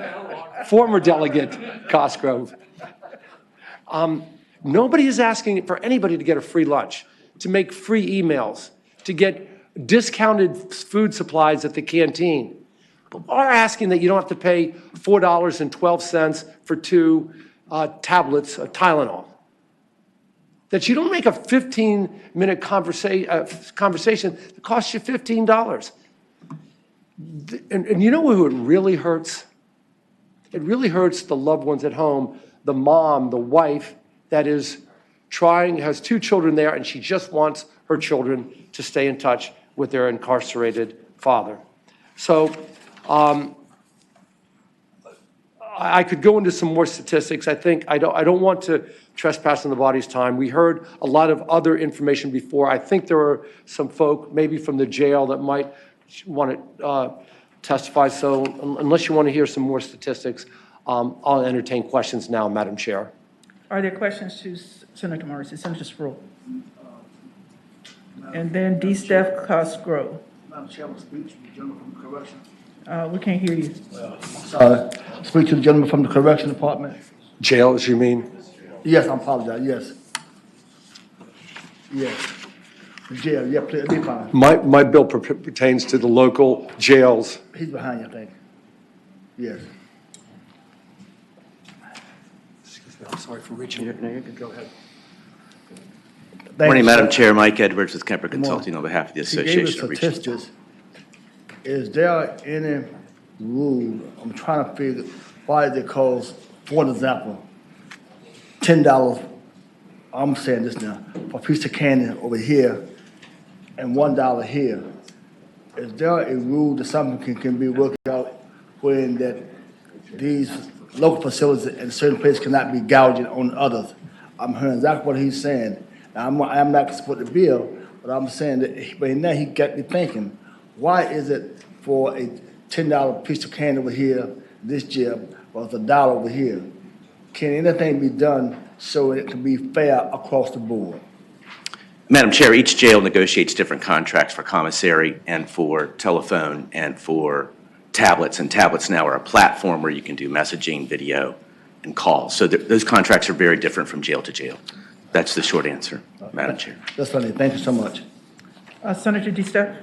former Delegate Cosgrove. Nobody is asking for anybody to get a free lunch, to make free emails, to get discounted food supplies at the canteen. But we're asking that you don't have to pay $4.12 for 2 tablets of Tylenol. That you don't make a 15-minute conversation that costs you $15. And you know who it really hurts? It really hurts the loved ones at home, the mom, the wife that is has 2 children there, and she just wants her children to stay in touch with their incarcerated father. So I could go into some more statistics. I think I don't want to trespass on the body's time. We heard a lot of other information before. I think there are some folk, maybe from the jail, that might want to testify. So unless you want to hear some more statistics, I'll entertain questions now, Madam Chair. Are there questions to Senator Morrissey? Senator Sproul. And then D. Steph Cosgrove. Madam Chairman, speak to the gentleman from the correction. We can't hear you. Speak to the gentleman from the correction department. Jails, you mean? Yes, I apologize, yes. Yes. The jail, yeah, please, be fine. My bill pertains to the local jails. He's behind you, I think. Yes. Excuse me, I'm sorry for reaching. No, you can go ahead. Morning, Madam Chair. Mike Edwards with Kemper Consulting on behalf of the Association of Regional Statistics. Is there any rule, I'm trying to figure why they cost, for example, $10, I'm saying this now, for a piece of candy over here and $1 here. Is there a rule that something can be worked out when that these local facilities in certain places cannot be gouging on others? I'm hearing exactly what he's saying. Now, I'm not supporting the bill, but I'm saying that, but now he got me thinking, why is it for a $10 piece of candy over here, this jail, or it's $1 over here? Can anything be done so it can be fair across the board? Madam Chair, each jail negotiates different contracts for commissary and for telephone and for tablets, and tablets now are a platform where you can do messaging, video, and calls. So those contracts are very different from jail to jail. That's the short answer, Madam Chair. That's funny. Thank you so much. Senator DeStefano.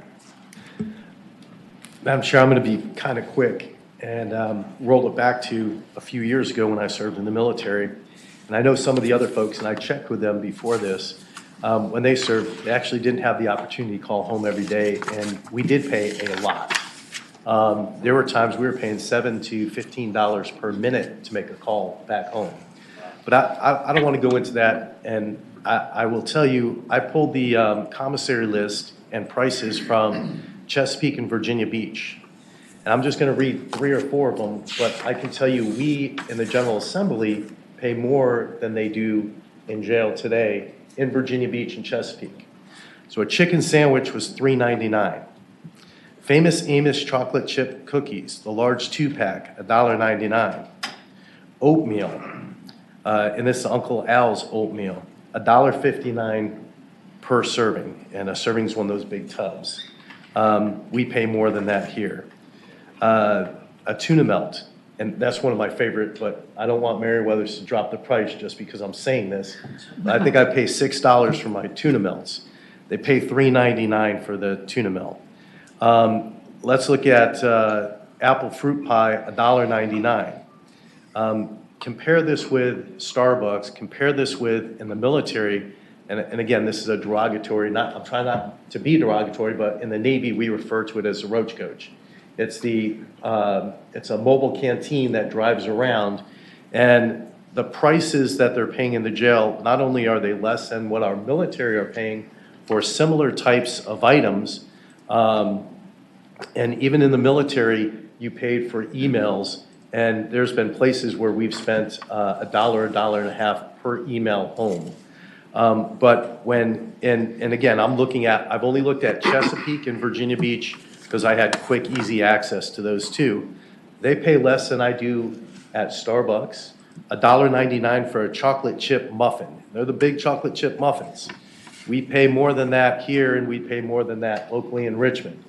Madam Chair, I'm going to be kind of quick and roll it back to a few years ago when I served in the military. And I know some of the other folks, and I checked with them before this, when they served, they actually didn't have the opportunity to call home every day, and we did pay a lot. There were times we were paying $7 to $15 per minute to make a call back home. But I don't want to go into that, and I will tell you, I pulled the commissary list and prices from Chesapeake and Virginia Beach. And I'm just going to read 3 or 4 of them, but I can tell you we in the General Assembly pay more than they do in jail today in Virginia Beach and Chesapeake. So a chicken sandwich was $3.99. Famous Amos chocolate chip cookies, the large 2-pack, $1.99. Oatmeal, and this is Uncle Al's oatmeal, $1.59 per serving, and a serving is one of those big tubs. We pay more than that here. A tuna melt, and that's one of my favorite, but I don't want Meriwether's to drop the price just because I'm saying this. But I think I pay $6 for my tuna melts. They pay $3.99 for the tuna melt. Let's look at apple fruit pie, $1.99. Compare this with Starbucks, compare this with in the military, and again, this is a derogatory, I'm trying not to be derogatory, but in the Navy, we refer to it as a roach coach. It's a mobile canteen that drives around, and the prices that they're paying in the jail, not only are they less than what our military are paying for similar types of items, and even in the military, you paid for emails, and there's been places where we've spent $1, $1.50 per email home. But when, and again, I've only looked at Chesapeake and Virginia Beach because I had quick, easy access to those two. They pay less than I do at Starbucks, $1.99 for a chocolate chip muffin. They're the big chocolate chip muffins. We pay more than that here, and we pay more than that locally in Richmond.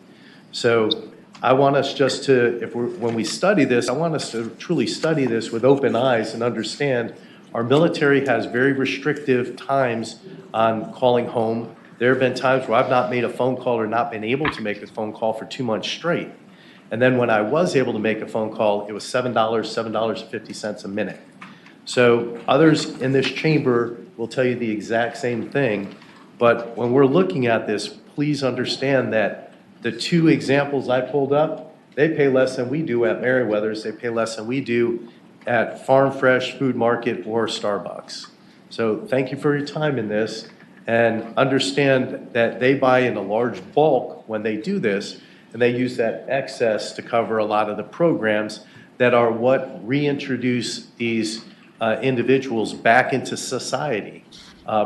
So I want us just to, when we study this, I want us to truly study this with open eyes and understand our military has very restrictive times on calling home. There have been times where I've not made a phone call or not been able to make a phone call for 2 months straight. And then when I was able to make a phone call, it was $7, $7.50 a minute. So others in this chamber will tell you the exact same thing. But when we're looking at this, please understand that the 2 examples I pulled up, they pay less than we do at Meriwether's. They pay less than we do at Farm Fresh, Food Market, or Starbucks. So thank you for your time in this, and understand that they buy in a large bulk when they do this, and they use that excess to cover a lot of the programs that are what reintroduce these individuals back into society.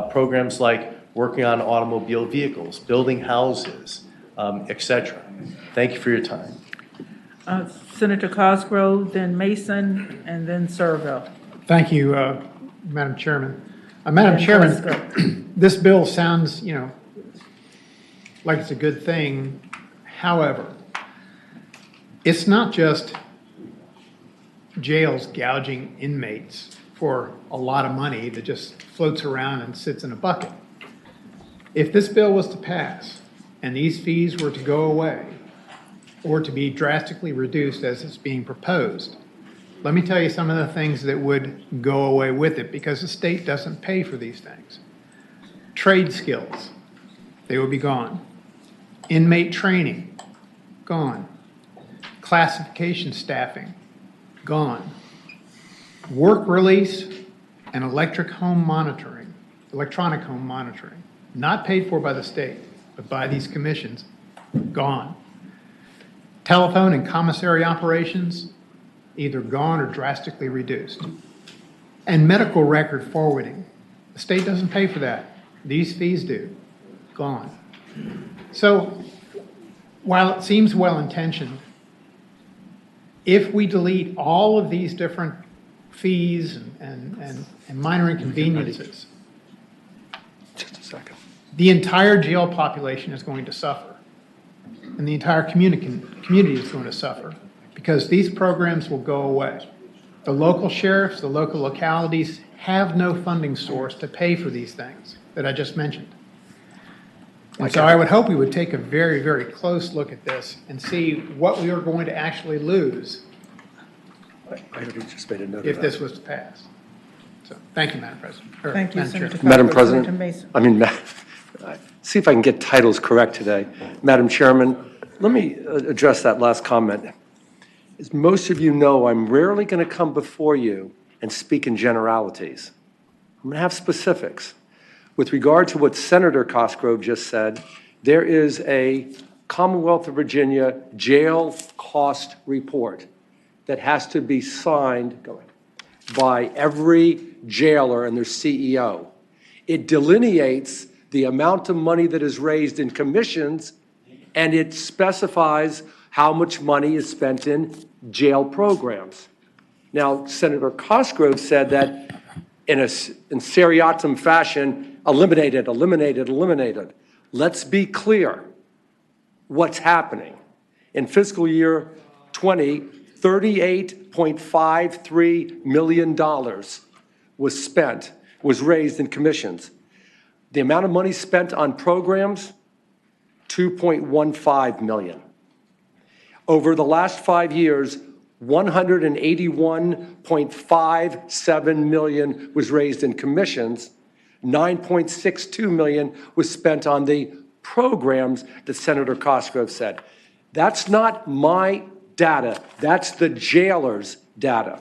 Programs like working on automobile vehicles, building houses, etc. Thank you for your time. Senator Cosgrove, then Mason, and then Serville. Thank you, Madam Chairman. Madam Chairman, this bill sounds, like it's a good thing. However, it's not just jails gouging inmates for a lot of money that just floats around and sits in a bucket. If this bill was to pass and these fees were to go away or to be drastically reduced as it's being proposed, let me tell you some of the things that would go away with it, because the state doesn't pay for these things. Trade skills, they would be gone. Inmate training, gone. Classification staffing, gone. Work release and electronic home monitoring, not paid for by the state, but by these commissions, gone. Telephone and commissary operations, either gone or drastically reduced. And medical record forwarding, the state doesn't pay for that. These fees do, gone. So while it seems well-intentioned, if we delete all of these different fees and minor inconveniences, Just a second. the entire jail population is going to suffer. And the entire community is going to suffer because these programs will go away. The local sheriffs, the local localities have no funding source to pay for these things that I just mentioned. And so I would hope we would take a very, very close look at this and see what we are going to actually lose I just made a note if of this that. was to pass. So, thank you, Madam President. or Thank you, Madam Chair. Senator Madam Costello. Senator President, Mason. see if I can get titles correct today. Madam Chairman, let me address that last comment. As most of you know, I'm rarely going to come before you and speak in generalities. I'm going to have specifics. With regard to what Senator Cosgrove just said, there is a Commonwealth of Virginia jail cost report that has to be signed by every jailer and their CEO. It delineates the amount of money that is raised in commissions, and it specifies how much money is spent in jail programs. Now, Senator Cosgrove said that in seriatim fashion, eliminated. Let's be clear what's happening. In fiscal year 20, $38.53 million was raised in commissions. The amount of money spent on programs, $2.15 million. Over the last 5 years, $181.57 million was raised in commissions. $9.62 million was spent on the programs that Senator Cosgrove said. That's not my data. That's the jailer's data.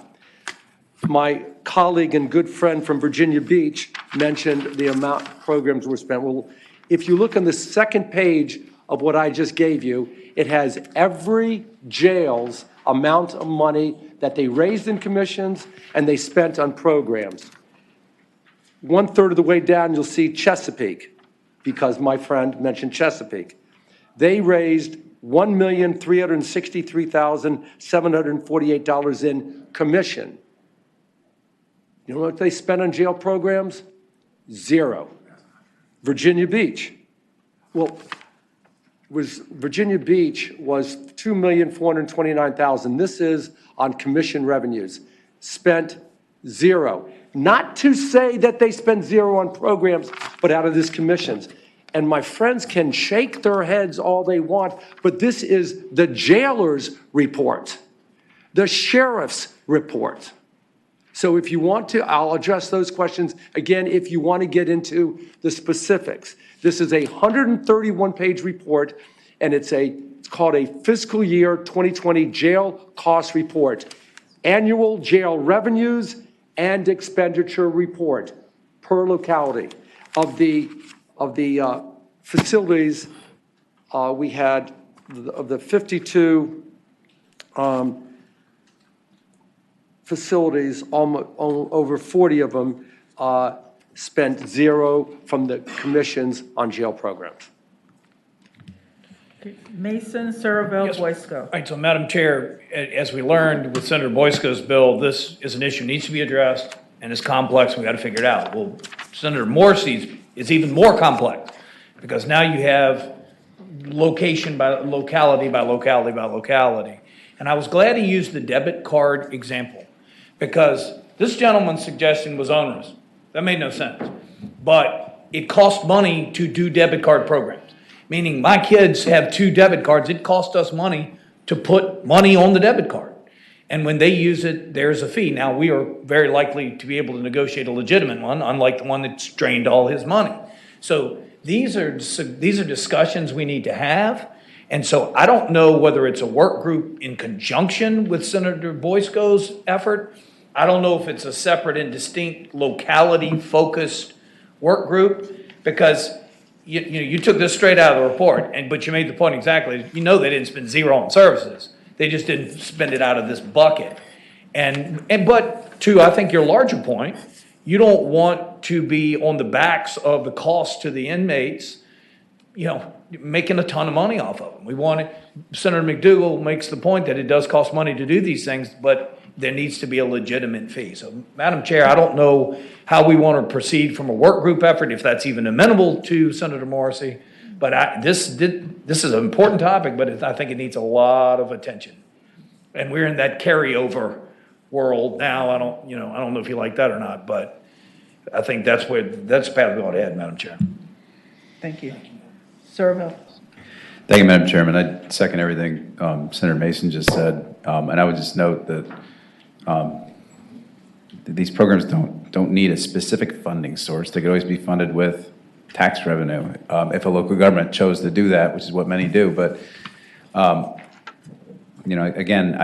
My colleague and good friend from Virginia Beach mentioned the amount programs were spent. Well, if you look on the second page of what I just gave you, it has every jail's amount of money that they raised in commissions and they spent on programs. 1/3 of the way down, you'll see Chesapeake, because my friend mentioned Chesapeake. They raised $1,363,748 in commission. You know what they spent on jail programs? Zero. Virginia Beach. Well, Virginia Beach was $2,429,000. This is on commission revenues. Spent zero. Not to say that they spent zero on programs, but out of these commissions. And my friends can shake their heads all they want, but this is the jailer's report, the sheriff's report. So if you want to, I'll address those questions again if you want to get into the specifics. This is a 131-page report, and it's called a fiscal year 2020 jail cost report, annual jail revenues and expenditure report per locality. Of the facilities, we had of the 52 facilities, over 40 of them spent zero from the commissions on jail programs. Mason, Ceraville, Boysko. All right, so Madam Chair, as we learned with Senator Boysko's bill, this is an issue that needs to be addressed and it's complex and we got to figure it out. Well, Senator Morrissey's is even more complex because now you have location by locality by locality by locality. And I was glad he used the debit card example because this gentleman's suggestion was onerous. That made no sense. But it costs money to do debit card programs. Meaning my kids have 2 debit cards. It costs us money to put money on the debit card. And when they use it, there's a fee. Now, we are very likely to be able to negotiate a legitimate one, unlike the one that's drained all his money. So these are discussions we need to have. And so I don't know whether it's a work group in conjunction with Senator Boysko's effort. I don't know if it's a separate and distinct locality-focused work group because you took this straight out of the report, but you made the point exactly. You know they didn't spend zero on services. They just didn't spend it out of this bucket. But to, I think, your larger point, you don't want to be on the backs of the cost to the inmates. making a ton of money off of them. We want it, Senator McDougal makes the point that it does cost money to do these things, but there needs to be a legitimate fee. So, Madam Chair, I don't know how we want to proceed from a work group effort, if that's even amenable to Senator Morrissey. But this is an important topic, but I think it needs a lot of attention. And we're in that carryover world now. I don't know if you like that or not, but I think that's the path we ought to head, Madam Chair. Thank you. Servil. Thank you, Madam Chairman. I second everything Senator Mason just said. And I would just note that these programs don't need a specific funding source. They could always be funded with tax revenue if a local government chose to do that, which is what many do. But, again,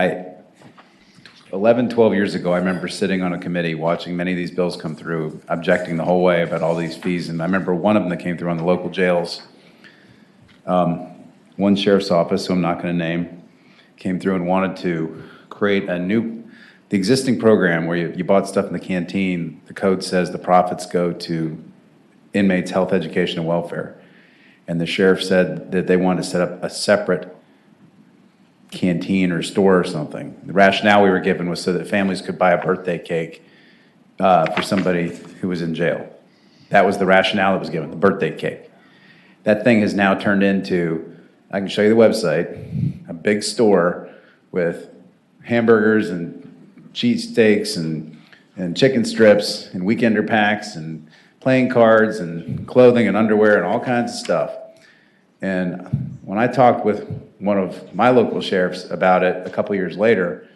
11, 12 years ago, I remember sitting on a committee watching many of these bills come through, objecting the whole way about all these fees. And I remember one of them that came through on the local jails. One sheriff's office, who I'm not going to name, came through and wanted to create the existing program where you bought stuff in the canteen. The code says the profits go to inmates' health, education, and welfare. And the sheriff said that they wanted to set up a separate canteen or store or something. The rationale we were given was so that families could buy a birthday cake for somebody who was in jail. That was the rationale that was given, the birthday cake. That thing has now turned into, I can show you the website, a big store with hamburgers and cheesesteaks and chicken strips and weekender packs and playing cards and clothing and underwear and all kinds of stuff. And when I talked with one of my local sheriffs about it a couple years later,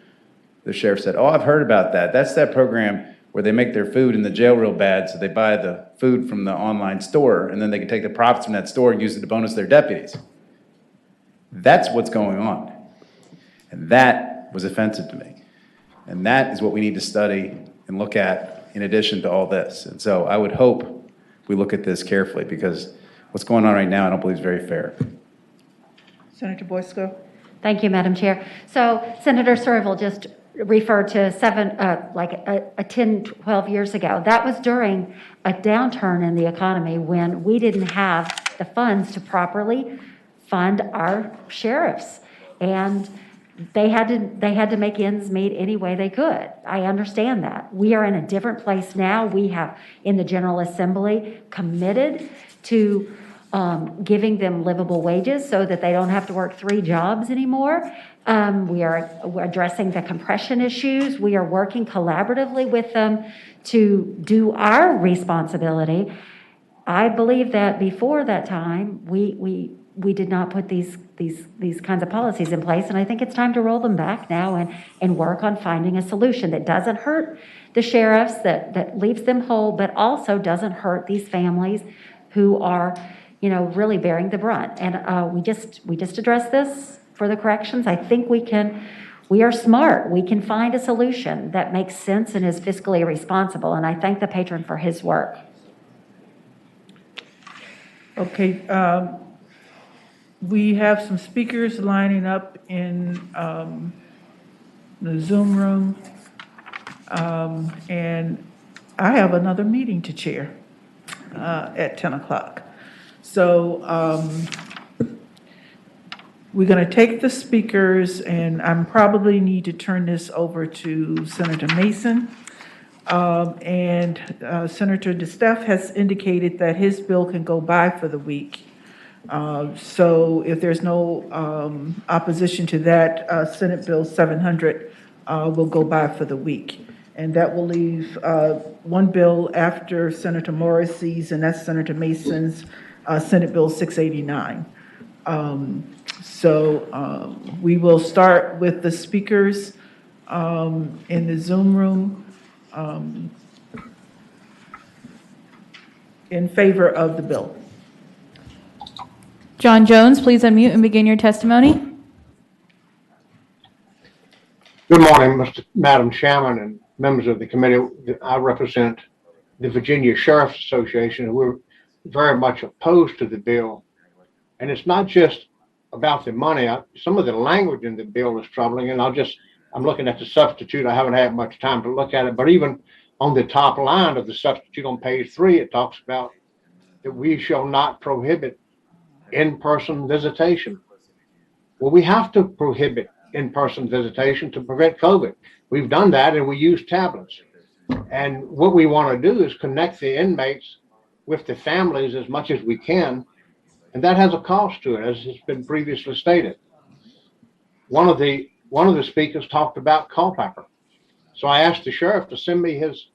the sheriff said, "Oh, I've heard about that. That's that program where they make their food in the jail real bad, so they buy the food from the online store, and then they can take the profits from that store and use it to bonus their deputies." That's what's going on. And that was offensive to me. And that is what we need to study and look at in addition to all this. And so I would hope we look at this carefully, because what's going on right now I don't believe is very fair. Senator Boysko. Thank you, Madam Chair. So Senator Servil just referred to 10, 12 years ago. That was during a downturn in the economy when we didn't have the funds to properly fund our sheriffs. And they had to make ends meet any way they could. I understand that. We are in a different place now. We have, in the General Assembly, committed to giving them livable wages so that they don't have to work 3 jobs anymore. We're addressing the compression issues. We are working collaboratively with them to do our responsibility. I believe that before that time, we did not put these kinds of policies in place, and I think it's time to roll them back now and work on finding a solution that doesn't hurt the sheriffs, that leaves them whole, but also doesn't hurt these families who are, really bearing the brunt. And we just addressed this for the corrections. I think we are smart. We can find a solution that makes sense and is fiscally responsible, and I thank the patron for his work. Okay, we have some speakers lining up in the Zoom room, and I have another meeting to chair at 10 o'clock. So we're going to take the speakers, and I probably need to turn this over to Senator Mason. And Senator DeSteph has indicated that his bill can go by for the week. So if there's no opposition to that, Senate Bill 700 will go by for the week. And that will leave one bill after Senator Morrissey's, and that's Senator Mason's Senate Bill 689. So we will start with the speakers in the Zoom room in favor of the bill. John Jones, please unmute and begin your testimony. Good morning, Madam Chairman and members of the committee. I represent the Virginia Sheriff's Association, and we're very much opposed to the bill. And it's not just about the money. Some of the language in the bill is troubling, and I'm looking at the substitute. I haven't had much time to look at it, but even on the top line of the substitute on page 3, it talks about that we shall not prohibit in-person visitation. Well, we have to prohibit in-person visitation to prevent COVID. We've done that and we use tablets. And what we want to do is connect the inmates with the families as much as we can. And that has a cost to it, as has been previously stated. One of the speakers talked about Culpeper. So I asked the sheriff to send me his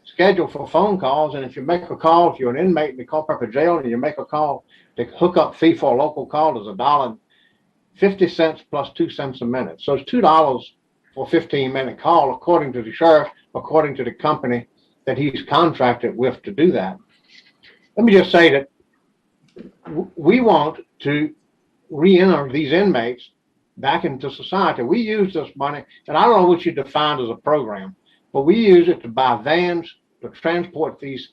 schedule for phone calls. And if you make a call, if you're an inmate in the Culpeper jail and you make a call, the hookup fee for a local call is $1.50 plus 2 cents a minute. So it's $2 for a 15-minute call, according to the sheriff, according to the company that he's contracted with to do that. Let me just say that we want to re-enter these inmates back into society. We use this money, and I don't know what you define as a program, but we use it to buy vans to transport these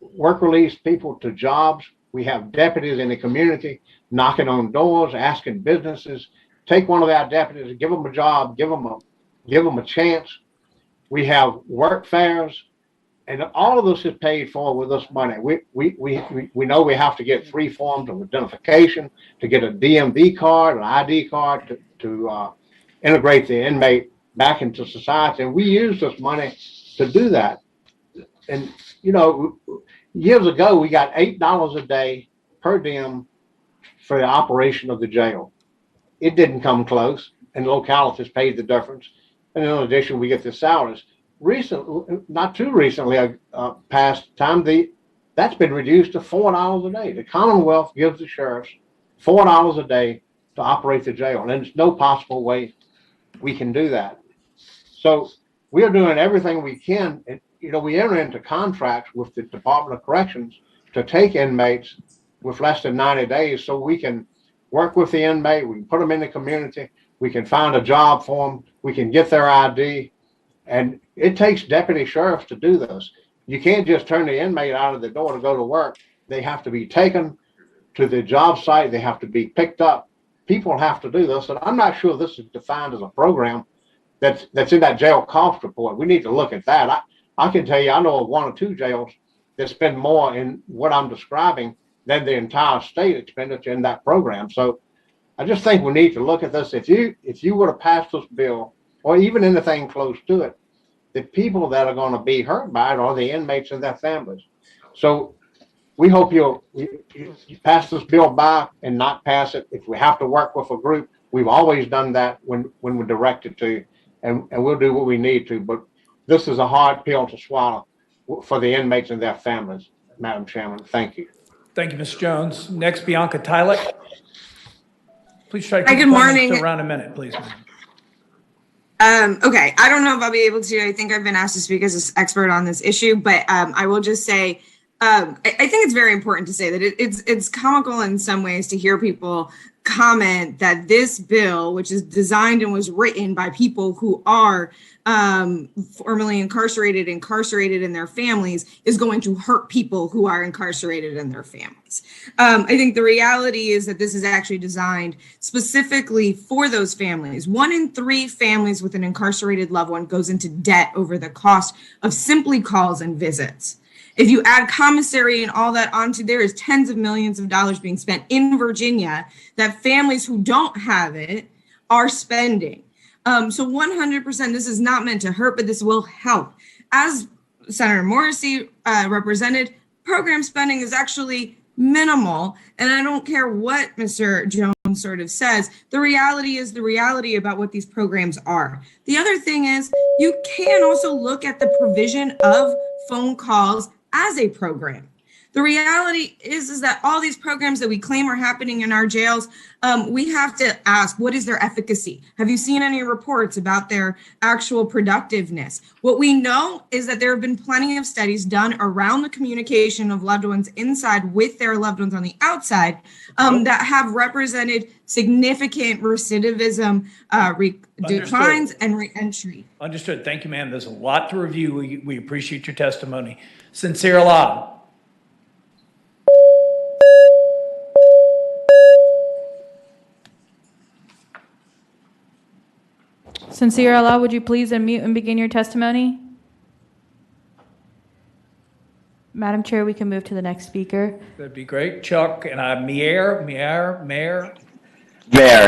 work release people to jobs. We have deputies in the community knocking on doors, asking businesses, take one of our deputies, give them a job, give them a chance. We have work fairs, and all of this is paid for with this money. We know we have to get 3 forms of identification, to get a DMV card, an ID card, to integrate the inmate back into society. And we use this money to do that. And, you know, years ago, we got $8 a day per diem for the operation of the jail. It didn't come close, and localities paid the difference. And in addition, we get the salaries. Not too recently, past time, that's been reduced to $4 a day. The Commonwealth gives the sheriffs $4 a day to operate the jail, and there's no possible way we can do that. So we are doing everything we can. And, you know, we enter into contracts with the Department of Corrections to take inmates with less than 90 days so we can work with the inmate, we can put them in the community, we can find a job for them, we can get their ID. And it takes deputy sheriffs to do this. You can't just turn the inmate out of the door to go to work. They have to be taken to the job site. They have to be picked up. People have to do this. And I'm not sure this is defined as a program that's in that jail cost report. We need to look at that. I can tell you, I know of 1 or 2 jails that spend more in what I'm describing than the entire state expenditure in that program. So I just think we need to look at this. If you were to pass this bill, or even anything close to it, the people that are going to be hurt by it are the inmates and their families. So we hope you pass this bill by and not pass it. If we have to work with a group, we've always done that when we're directed to, and we'll do what we need to. But this is a hard pill to swallow for the inmates and their families, Madam Chairman. Thank you. Thank you, Ms. Jones. Next, Bianca Tyler. Please try to Hi, keep good your comments morning. to around a minute, please. Okay, I don't know if I'll be able to. I think I've been asked to speak as an expert on this issue, but I will just say, I think it's very important to say that it's comical in some ways to hear people comment that this bill, which is designed and was written by people who are formerly incarcerated in their families, is going to hurt people who are incarcerated in their families. I think the reality is that this is actually designed specifically for those families. 1 in 3 families with an incarcerated loved one goes into debt over the cost of simply calls and visits. If you add commissary and all that onto, there is tens of millions of dollars being spent in Virginia that families who don't have it are spending. So 100%, this is not meant to hurt, but this will help. As Senator Morrissey represented, program spending is actually minimal. And I don't care what Mr. Jones sort of says. The reality is the reality about what these programs are. The other thing is you can also look at the provision of phone calls as a program. The reality is that all these programs that we claim are happening in our jails, we have to ask, what is their efficacy? Have you seen any reports about their actual productiveness? What we know is that there have been plenty of studies done around the communication of loved ones inside with their loved ones on the outside that have represented significant recidivism declines and reentry. Understood. Thank you, ma'am. There's a lot to review. We appreciate your testimony. Sincere Allah. Sincere Allah, would you please unmute and begin your testimony? Madam Chair, we can move to the next speaker. That'd be great. Chuck and Mayor. Mayor,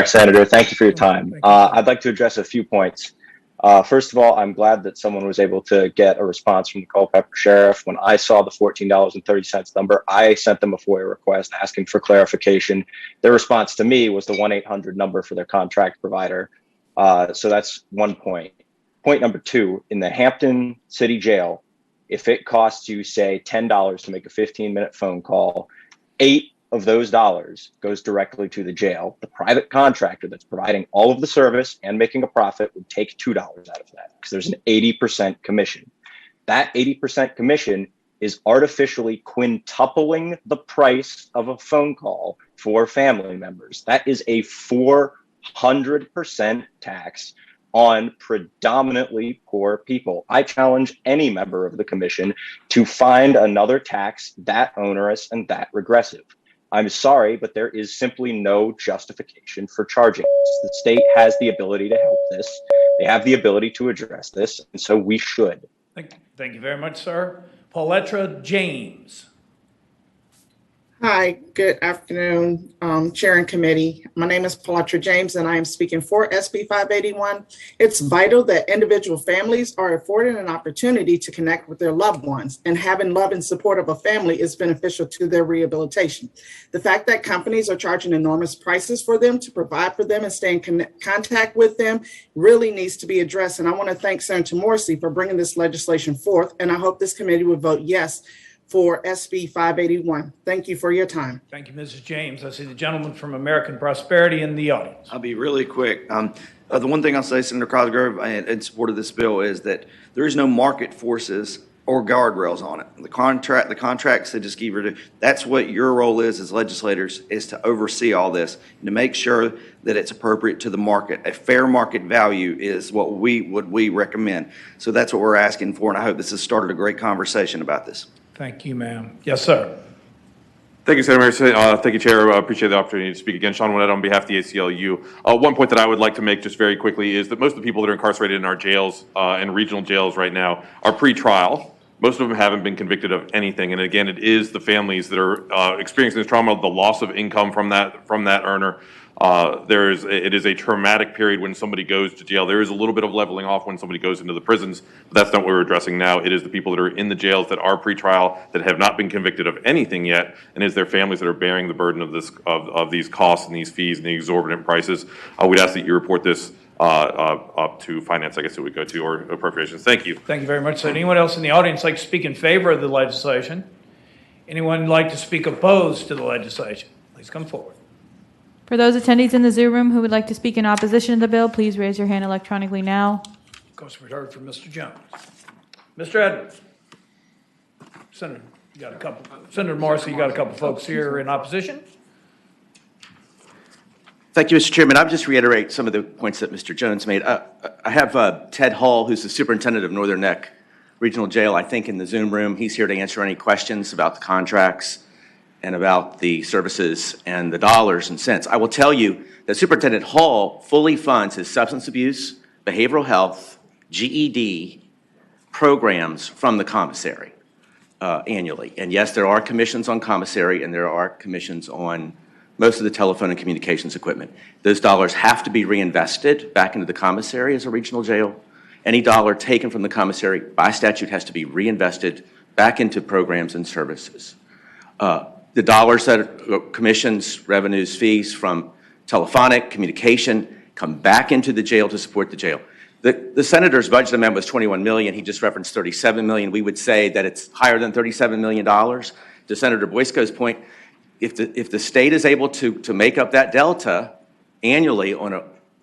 Senator, thank you for your time. I'd like to address a few points. First of all, I'm glad that someone was able to get a response from the Culpeper Sheriff. When I saw the $14.30 number, I sent them a FOIA request asking for clarification. Their response to me was the 1-800 number for their contract provider. So that's one point. Point number two, in the Hampton City Jail, if it costs you, say, $10 to make a 15-minute phone call, 8 of those dollars goes directly to the jail. The private contractor that's providing all of the service and making a profit would take $2 out of that because there's an 80% commission. That 80% commission is artificially quintupling the price of a phone call for family members. That is a 400% tax on predominantly poor people. I challenge any member of the commission to find another tax that onerous and that regressive. I'm sorry, but there is simply no justification for charging this. The state has the ability to help this. They have the ability to address this, and so we should. Thank you very much, sir. Pauletra James. Hi, good afternoon, Chair and Committee. My name is Pauletra James, and I am speaking for SB 581. It's vital that individual families are afforded an opportunity to connect with their loved ones, and having love and support of a family is beneficial to their rehabilitation. The fact that companies are charging enormous prices for them to provide for them and stay in contact with them really needs to be addressed. And I want to thank Senator Morrissey for bringing this legislation forth, and I hope this committee will vote yes for SB 581. Thank you for your time. Thank you, Mrs. James. I see the gentleman from American Prosperity in the audience. I'll be really quick. The one thing I'll say, Senator Cosgrove, in support of this bill is that there is no market forces or guardrails on it. The contracts that just give you, that's what your role is as legislators, is to oversee all this and to make sure that it's appropriate to the market. A fair market value is what we recommend. So that's what we're asking for, and I hope this has started a great conversation about this. Thank you, ma'am. Yes, sir. Thank you, Senator. Thank you, Chair. I appreciate the opportunity to speak again. Sean Winnett on behalf of the ACLU. One point that I would like to make just very quickly is that most of the people that are incarcerated in our jails and regional jails right now are pre-trial. Most of them haven't been convicted of anything. And again, it is the families that are experiencing this trauma, the loss of income from that earner. It is a traumatic period when somebody goes to jail. There is a little bit of leveling off when somebody goes into the prisons, but that's not what we're addressing now. It is the people that are in the jails that are pretrial, that have not been convicted of anything yet, and it's their families that are bearing the burden of this of these costs and these fees and the exorbitant prices. We'd ask that you report this up to finance, I guess it would go to, or appropriations. Thank you. Thank you very much. So anyone else in the audience like to speak in favor of the legislation? Anyone like to speak opposed to the legislation? Please come forward. For those attendees in the Zoom room who would like to speak in opposition to the bill, please raise your hand electronically now. Of course, we heard from Mr. Jones. Mr. Edwards. Senator, you got a couple. Senator Morrissey, you got a couple folks here in opposition. Thank you, Mr. Chairman. I'll just reiterate some of the points that Mr. Jones made. I have Ted Hall, who's the superintendent of Northern Neck Regional Jail, I think, in the Zoom room. He's here to answer any questions about the contracts and about the services and the dollars and cents. I will tell you that Superintendent Hall fully funds his substance abuse, behavioral health, GED programs from the commissary annually. And yes, there are commissions on commissary and there are commissions on most of the telephone and communications equipment. Those dollars have to be reinvested back into the commissary as a regional jail. Any dollar taken from the commissary by statute has to be reinvested back into programs and services. The dollars that are commissions, revenues, fees from telephonic communication come back into the jail to support the jail. The senator's budget amendment was $21 million. He just referenced $37 million. We would say that it's higher than $37 million. To Senator Boysko's point, if the state is able to make up that delta annually on an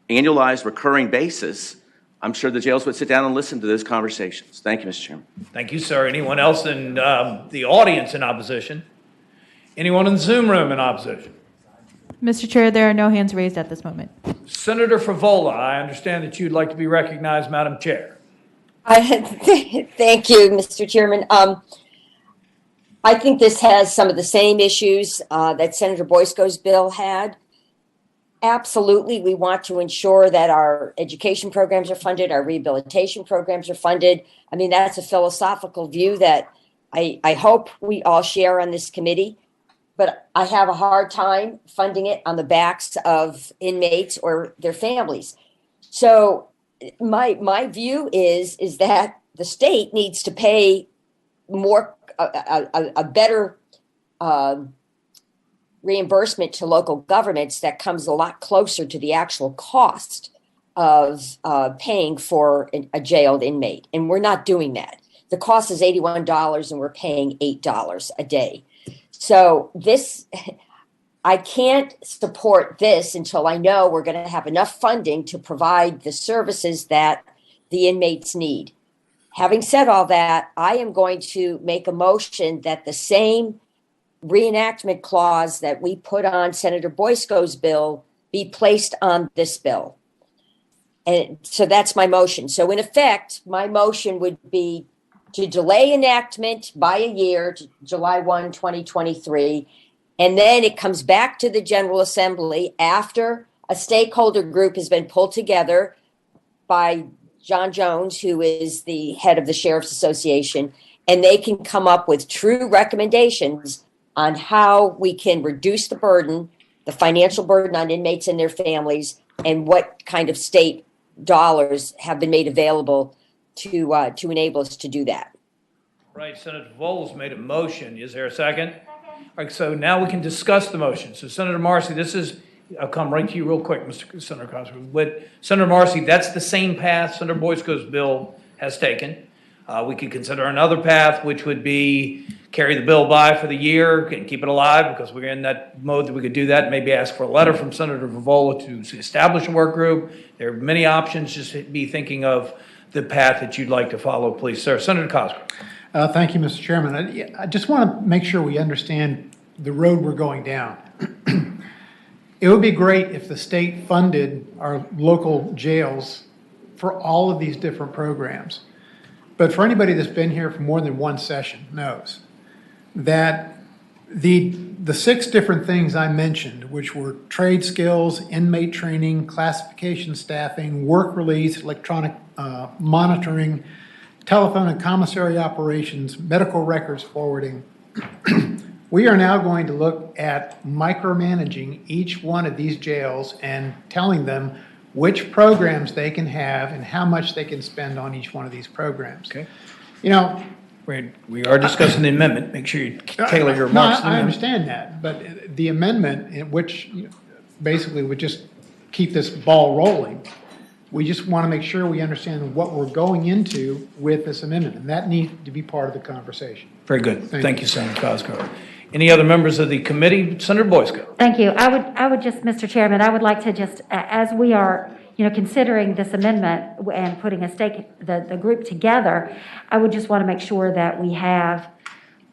annualized recurring basis, I'm sure the jails would sit down and listen to those conversations. Thank you, Mr. Chairman. Thank you, sir. Anyone else in the audience in opposition? Anyone in the Zoom room in opposition? Mr. Chair, there are no hands raised at this moment. Senator Favola, I understand that you'd like to be recognized, Madam Chair. Thank you, Mr. Chairman. I think this has some of the same issues that Senator Boysko's bill had. Absolutely, we want to ensure that our education programs are funded, our rehabilitation programs are funded. I mean, that's a philosophical view that I hope we all share on this committee, but I have a hard time funding it on the backs of inmates or their families. So my view is that the state needs to pay more, a better reimbursement to local governments that comes a lot closer to the actual cost of paying for a jailed inmate. And we're not doing that. The cost is $81 and we're paying $8 a day. So I can't support this until I know we're going to have enough funding to provide the services that the inmates need. Having said all that, I am going to make a motion that the same reenactment clause that we put on Senator Boysko's bill be placed on this bill. And so that's my motion. So in effect, my motion would be to delay enactment by a year to July 1, 2023. And then it comes back to the General Assembly after a stakeholder group has been pulled together by John Jones, who is the head of the Sheriff's Association, and they can come up with true recommendations on how we can reduce the burden, the financial burden on inmates and their families, and what kind of state dollars have been made available to enable us to do that. Right, Senator Voles made a motion. Is there a second? All right, so now we can discuss the motion. So Senator Marcy, I'll come right to you real quick, Senator Cosgrove. With Senator Marcy, that's the same path Senator Boysko's bill has taken. We could consider another path, which would be carry the bill by for the year and keep it alive, because we're in that mode that we could do that. Maybe ask for a letter from Senator Vivola to establish a work group. There are many options. Just be thinking of the path that you'd like to follow, please, sir. Senator Cosgrove. Thank you, Mr. Chairman. I just want to make sure we understand the road we're going down. It would be great if the state funded our local jails for all of these different programs. But for anybody that's been here for more than one session knows that the 6 different things I mentioned, which were trade skills, inmate training, classification staffing, work release, electronic monitoring, telephone and commissary operations, medical records forwarding, we are now going to look at micromanaging each one of these jails and telling them which programs they can have and how much they can spend on each one of these programs. Okay. You know, we are discussing the amendment. Make sure you tailor your remarks to the I amendment. understand that, but the amendment, in which basically would just keep this ball rolling, we just want to make sure we understand what we're going into with this amendment, and that needs to be part of the conversation. Very good. Thank you, Senator Cosgrove. Any other members of the committee? Senator Boysko. Thank you. I would just, Mr. Chairman, I would like to just, as we are, considering this amendment and putting the group together, I would just want to make sure that we have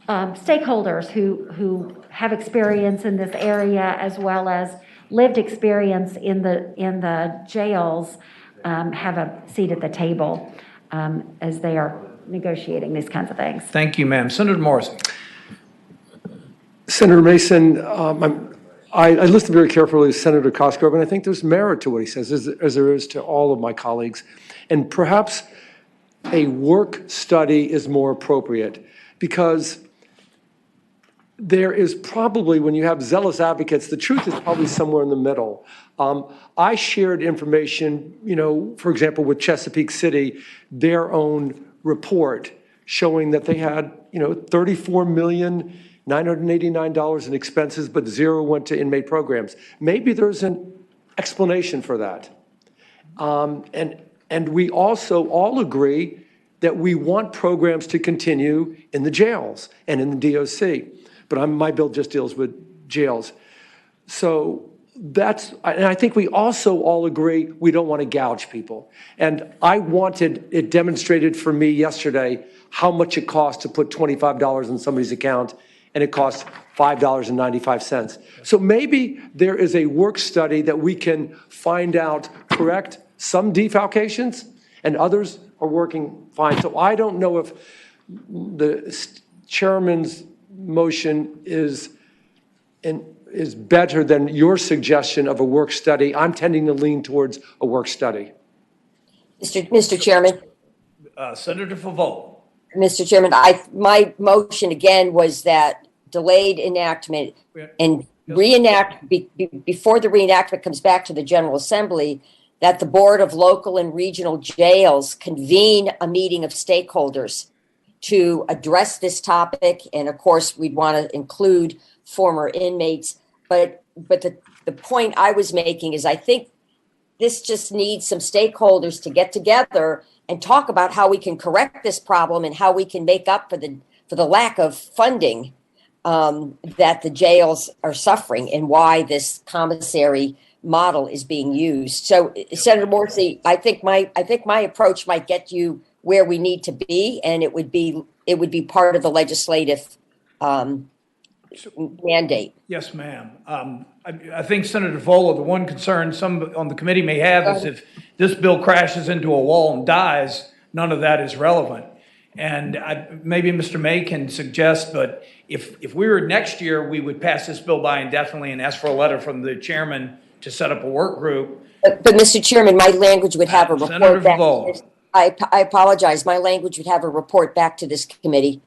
stakeholders who have experience in this area as well as lived experience in the jails have a seat at the table as they are negotiating these kinds of things. Thank you, ma'am. Senator Morrissey. Senator Mason, I listened very carefully to Senator Cosgrove, and I think there's merit to what he says, as there is to all of my colleagues. And perhaps a work study is more appropriate, because there is probably, when you have zealous advocates, the truth is probably somewhere in the middle. I shared information, for example, with Chesapeake City, their own report showing that they had, $34,989 in expenses, but zero went to inmate programs. Maybe there's an explanation for that. And we also all agree that we want programs to continue in the jails and in the DOC. But my bill just deals with jails. So and I think we also all agree we don't want to gouge people. And I wanted it demonstrated for me yesterday how much it costs to put $25 in somebody's account, and it costs $5.95. So maybe there is a work study that we can find out, correct some defalcations, and others are working fine. So I don't know if the chairman's motion is better than your suggestion of a work study. I'm tending to lean towards a work study. Mr. Chairman. Senator Favole. Mr. Chairman, my motion again was that delayed enactment and before the reenactment comes back to the General Assembly, that the Board of Local and Regional Jails convene a meeting of stakeholders to address this topic. And of course, we'd want to include former inmates. But the point I was making is I think this just needs some stakeholders to get together and talk about how we can correct this problem and how we can make up for the lack of funding that the jails are suffering and why this commissary model is being used. So, Senator Morrissey, I think my approach might get you where we need to be, and it would be part of the legislative mandate. Yes, ma'am. I think Senator Vola, the one concern some on the committee may have is if this bill crashes into a wall and dies, none of that is relevant. And maybe Mr. May can suggest, but if we were next year, we would pass this bill by indefinitely and ask for a letter from the chairman to set up a work group. But Mr. Chairman, my language would have a report Senator back. Vola. I apologize. My language would have a report back to this committee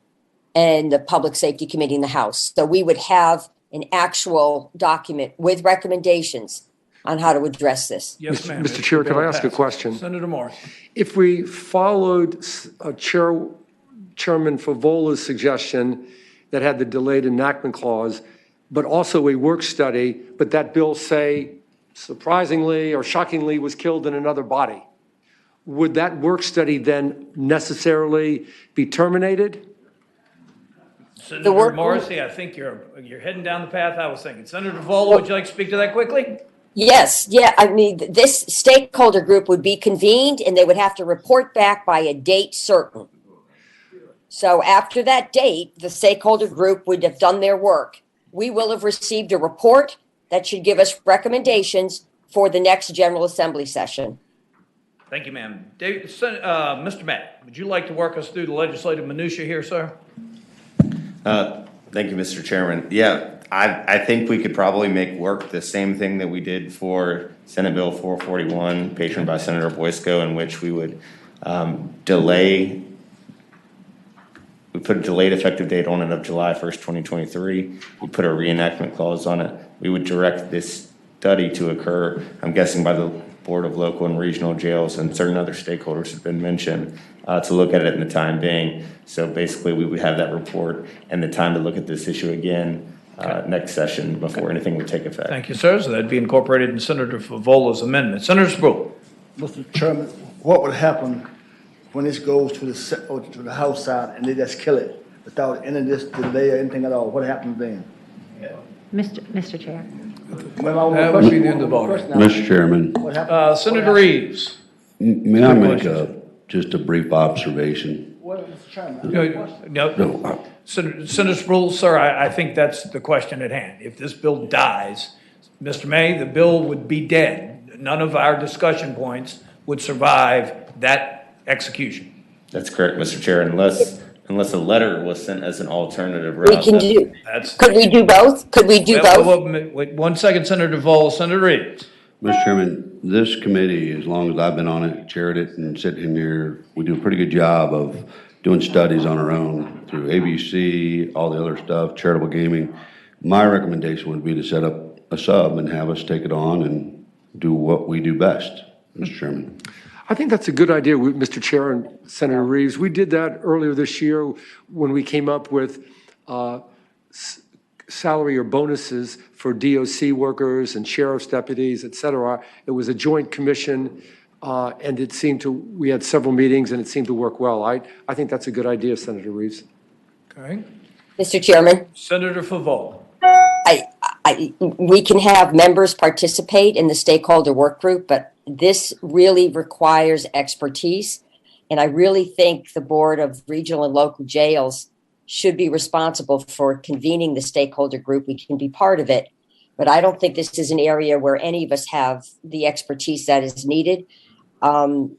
and the Public Safety Committee in the House. So we would have an actual document with recommendations on how to address this. Yes, ma'am. Mr. Chair, can I ask a question? Senator Morris. If we followed Chairman Favola's suggestion that had the delayed enactment clause, but also a work study, but that bill, say, surprisingly or shockingly was killed in another body, would that work study then necessarily be terminated? Senator Morrissey, I think you're heading down the path I was thinking. Senator Vola, would you like to speak to that quickly? Yes, yeah. I mean, this stakeholder group would be convened and they would have to report back by a date certain. So after that date, the stakeholder group would have done their work. We will have received a report that should give us recommendations for the next General Assembly session. Thank you, ma'am. Mr. Matt, would you like to work us through the legislative minutia here, sir? Thank you, Mr. Chairman. Yeah, I think we could probably make work the same thing that we did for Senate Bill 441, patroned by Senator Boysko, in which we would we put a delayed effective date on it of July 1st, 2023. We put a reenactment clause on it. We would direct this study to occur, I'm guessing by the Board of Local and Regional Jails, and certain other stakeholders have been mentioned, to look at it in the time being. So basically, we would have that report and the time to look at this issue again next session before anything would take effect. Thank you, sir. So that'd be incorporated in Senator Favola's amendment. Senator Sproul. Mr. Chairman, what would happen when this goes to the House side and they just kill it without any of this delay or anything at all? What happens then? Mr. Chair. That would be the end of the ball. Mr. Chairman, Senator Reeves. may I make just a brief observation? No. Senator Sproul, sir, I think that's the question at hand. If this bill dies, Mr. May, the bill would be dead. None of our discussion points would survive that execution. That's correct, Mr. Chair, unless a letter was sent as an alternative route. Could we do both? Could we do both? Wait 1 second, Senator Vol. Senator Reeves. Mr. Chairman, this committee, as long as I've been on it, chaired it, and sitting in here, we do a pretty good job of doing studies on our own through ABC, all the other stuff, charitable gaming. My recommendation would be to set up a sub and have us take it on and do what we do best, Mr. Chairman. I think that's a good idea, Mr. Chair and Senator Reeves. We did that earlier this year when we came up with salary or bonuses for DOC workers and sheriff's deputies, et cetera. It was a joint commission, and we had several meetings, and it seemed to work well. I think that's a good idea, Senator Reeves. Okay. Mr. Chairman. Senator Favol. We can have members participate in the stakeholder work group, but this really requires expertise. And I really think the Board of Regional and Local Jails should be responsible for convening the stakeholder group. We can be part of it, but I don't think this is an area where any of us have the expertise that is needed. Again,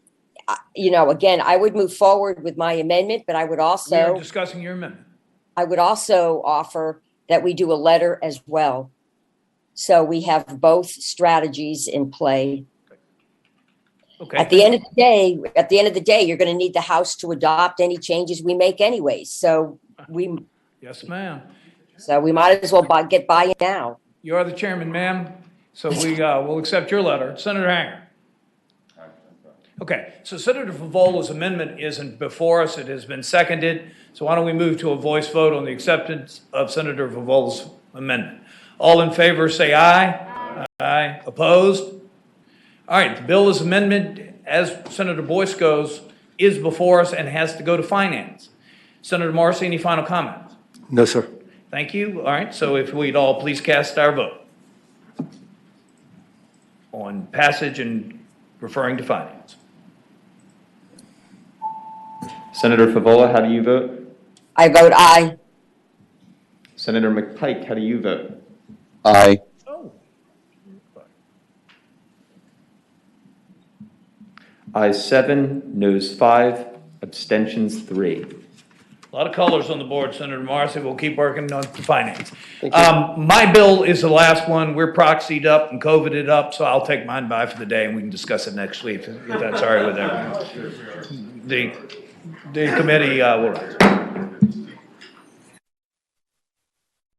I would move forward with my amendment, but I would also... We are discussing your amendment. I would also offer that we do a letter as well. So we have both strategies in play. Okay. At the end of the day, you're going to need the House to adopt any changes we make anyways. So we Yes, ma'am. might as well get buy-in now. You are the chairman, ma'am. So we will accept your letter. Senator Hanger. Okay, so Senator Favola's amendment isn't before us. It has been seconded. So why don't we move to a voice vote on the acceptance of Senator Favola's amendment? All in favor, say aye. Aye. Opposed? All right, the bill as amendment, as Senator Boyce goes, is before us and has to go to finance. Senator Marcy, any final comments? No, sir. Thank you. All right, so if we'd all please cast our vote on passage and referring to finance. Senator Favola, how do you vote? I vote aye. Senator McPike, how do you vote? Aye. Oh. Ayes 7, noes 5, abstentions 3. A lot of colors on the board, Senator Marcy. We'll keep working on the finance. My bill is the last one. We're proxied up and COVIDed up, so I'll take mine by for the day and we can discuss it next week if that's all right with everyone. The committee will rise.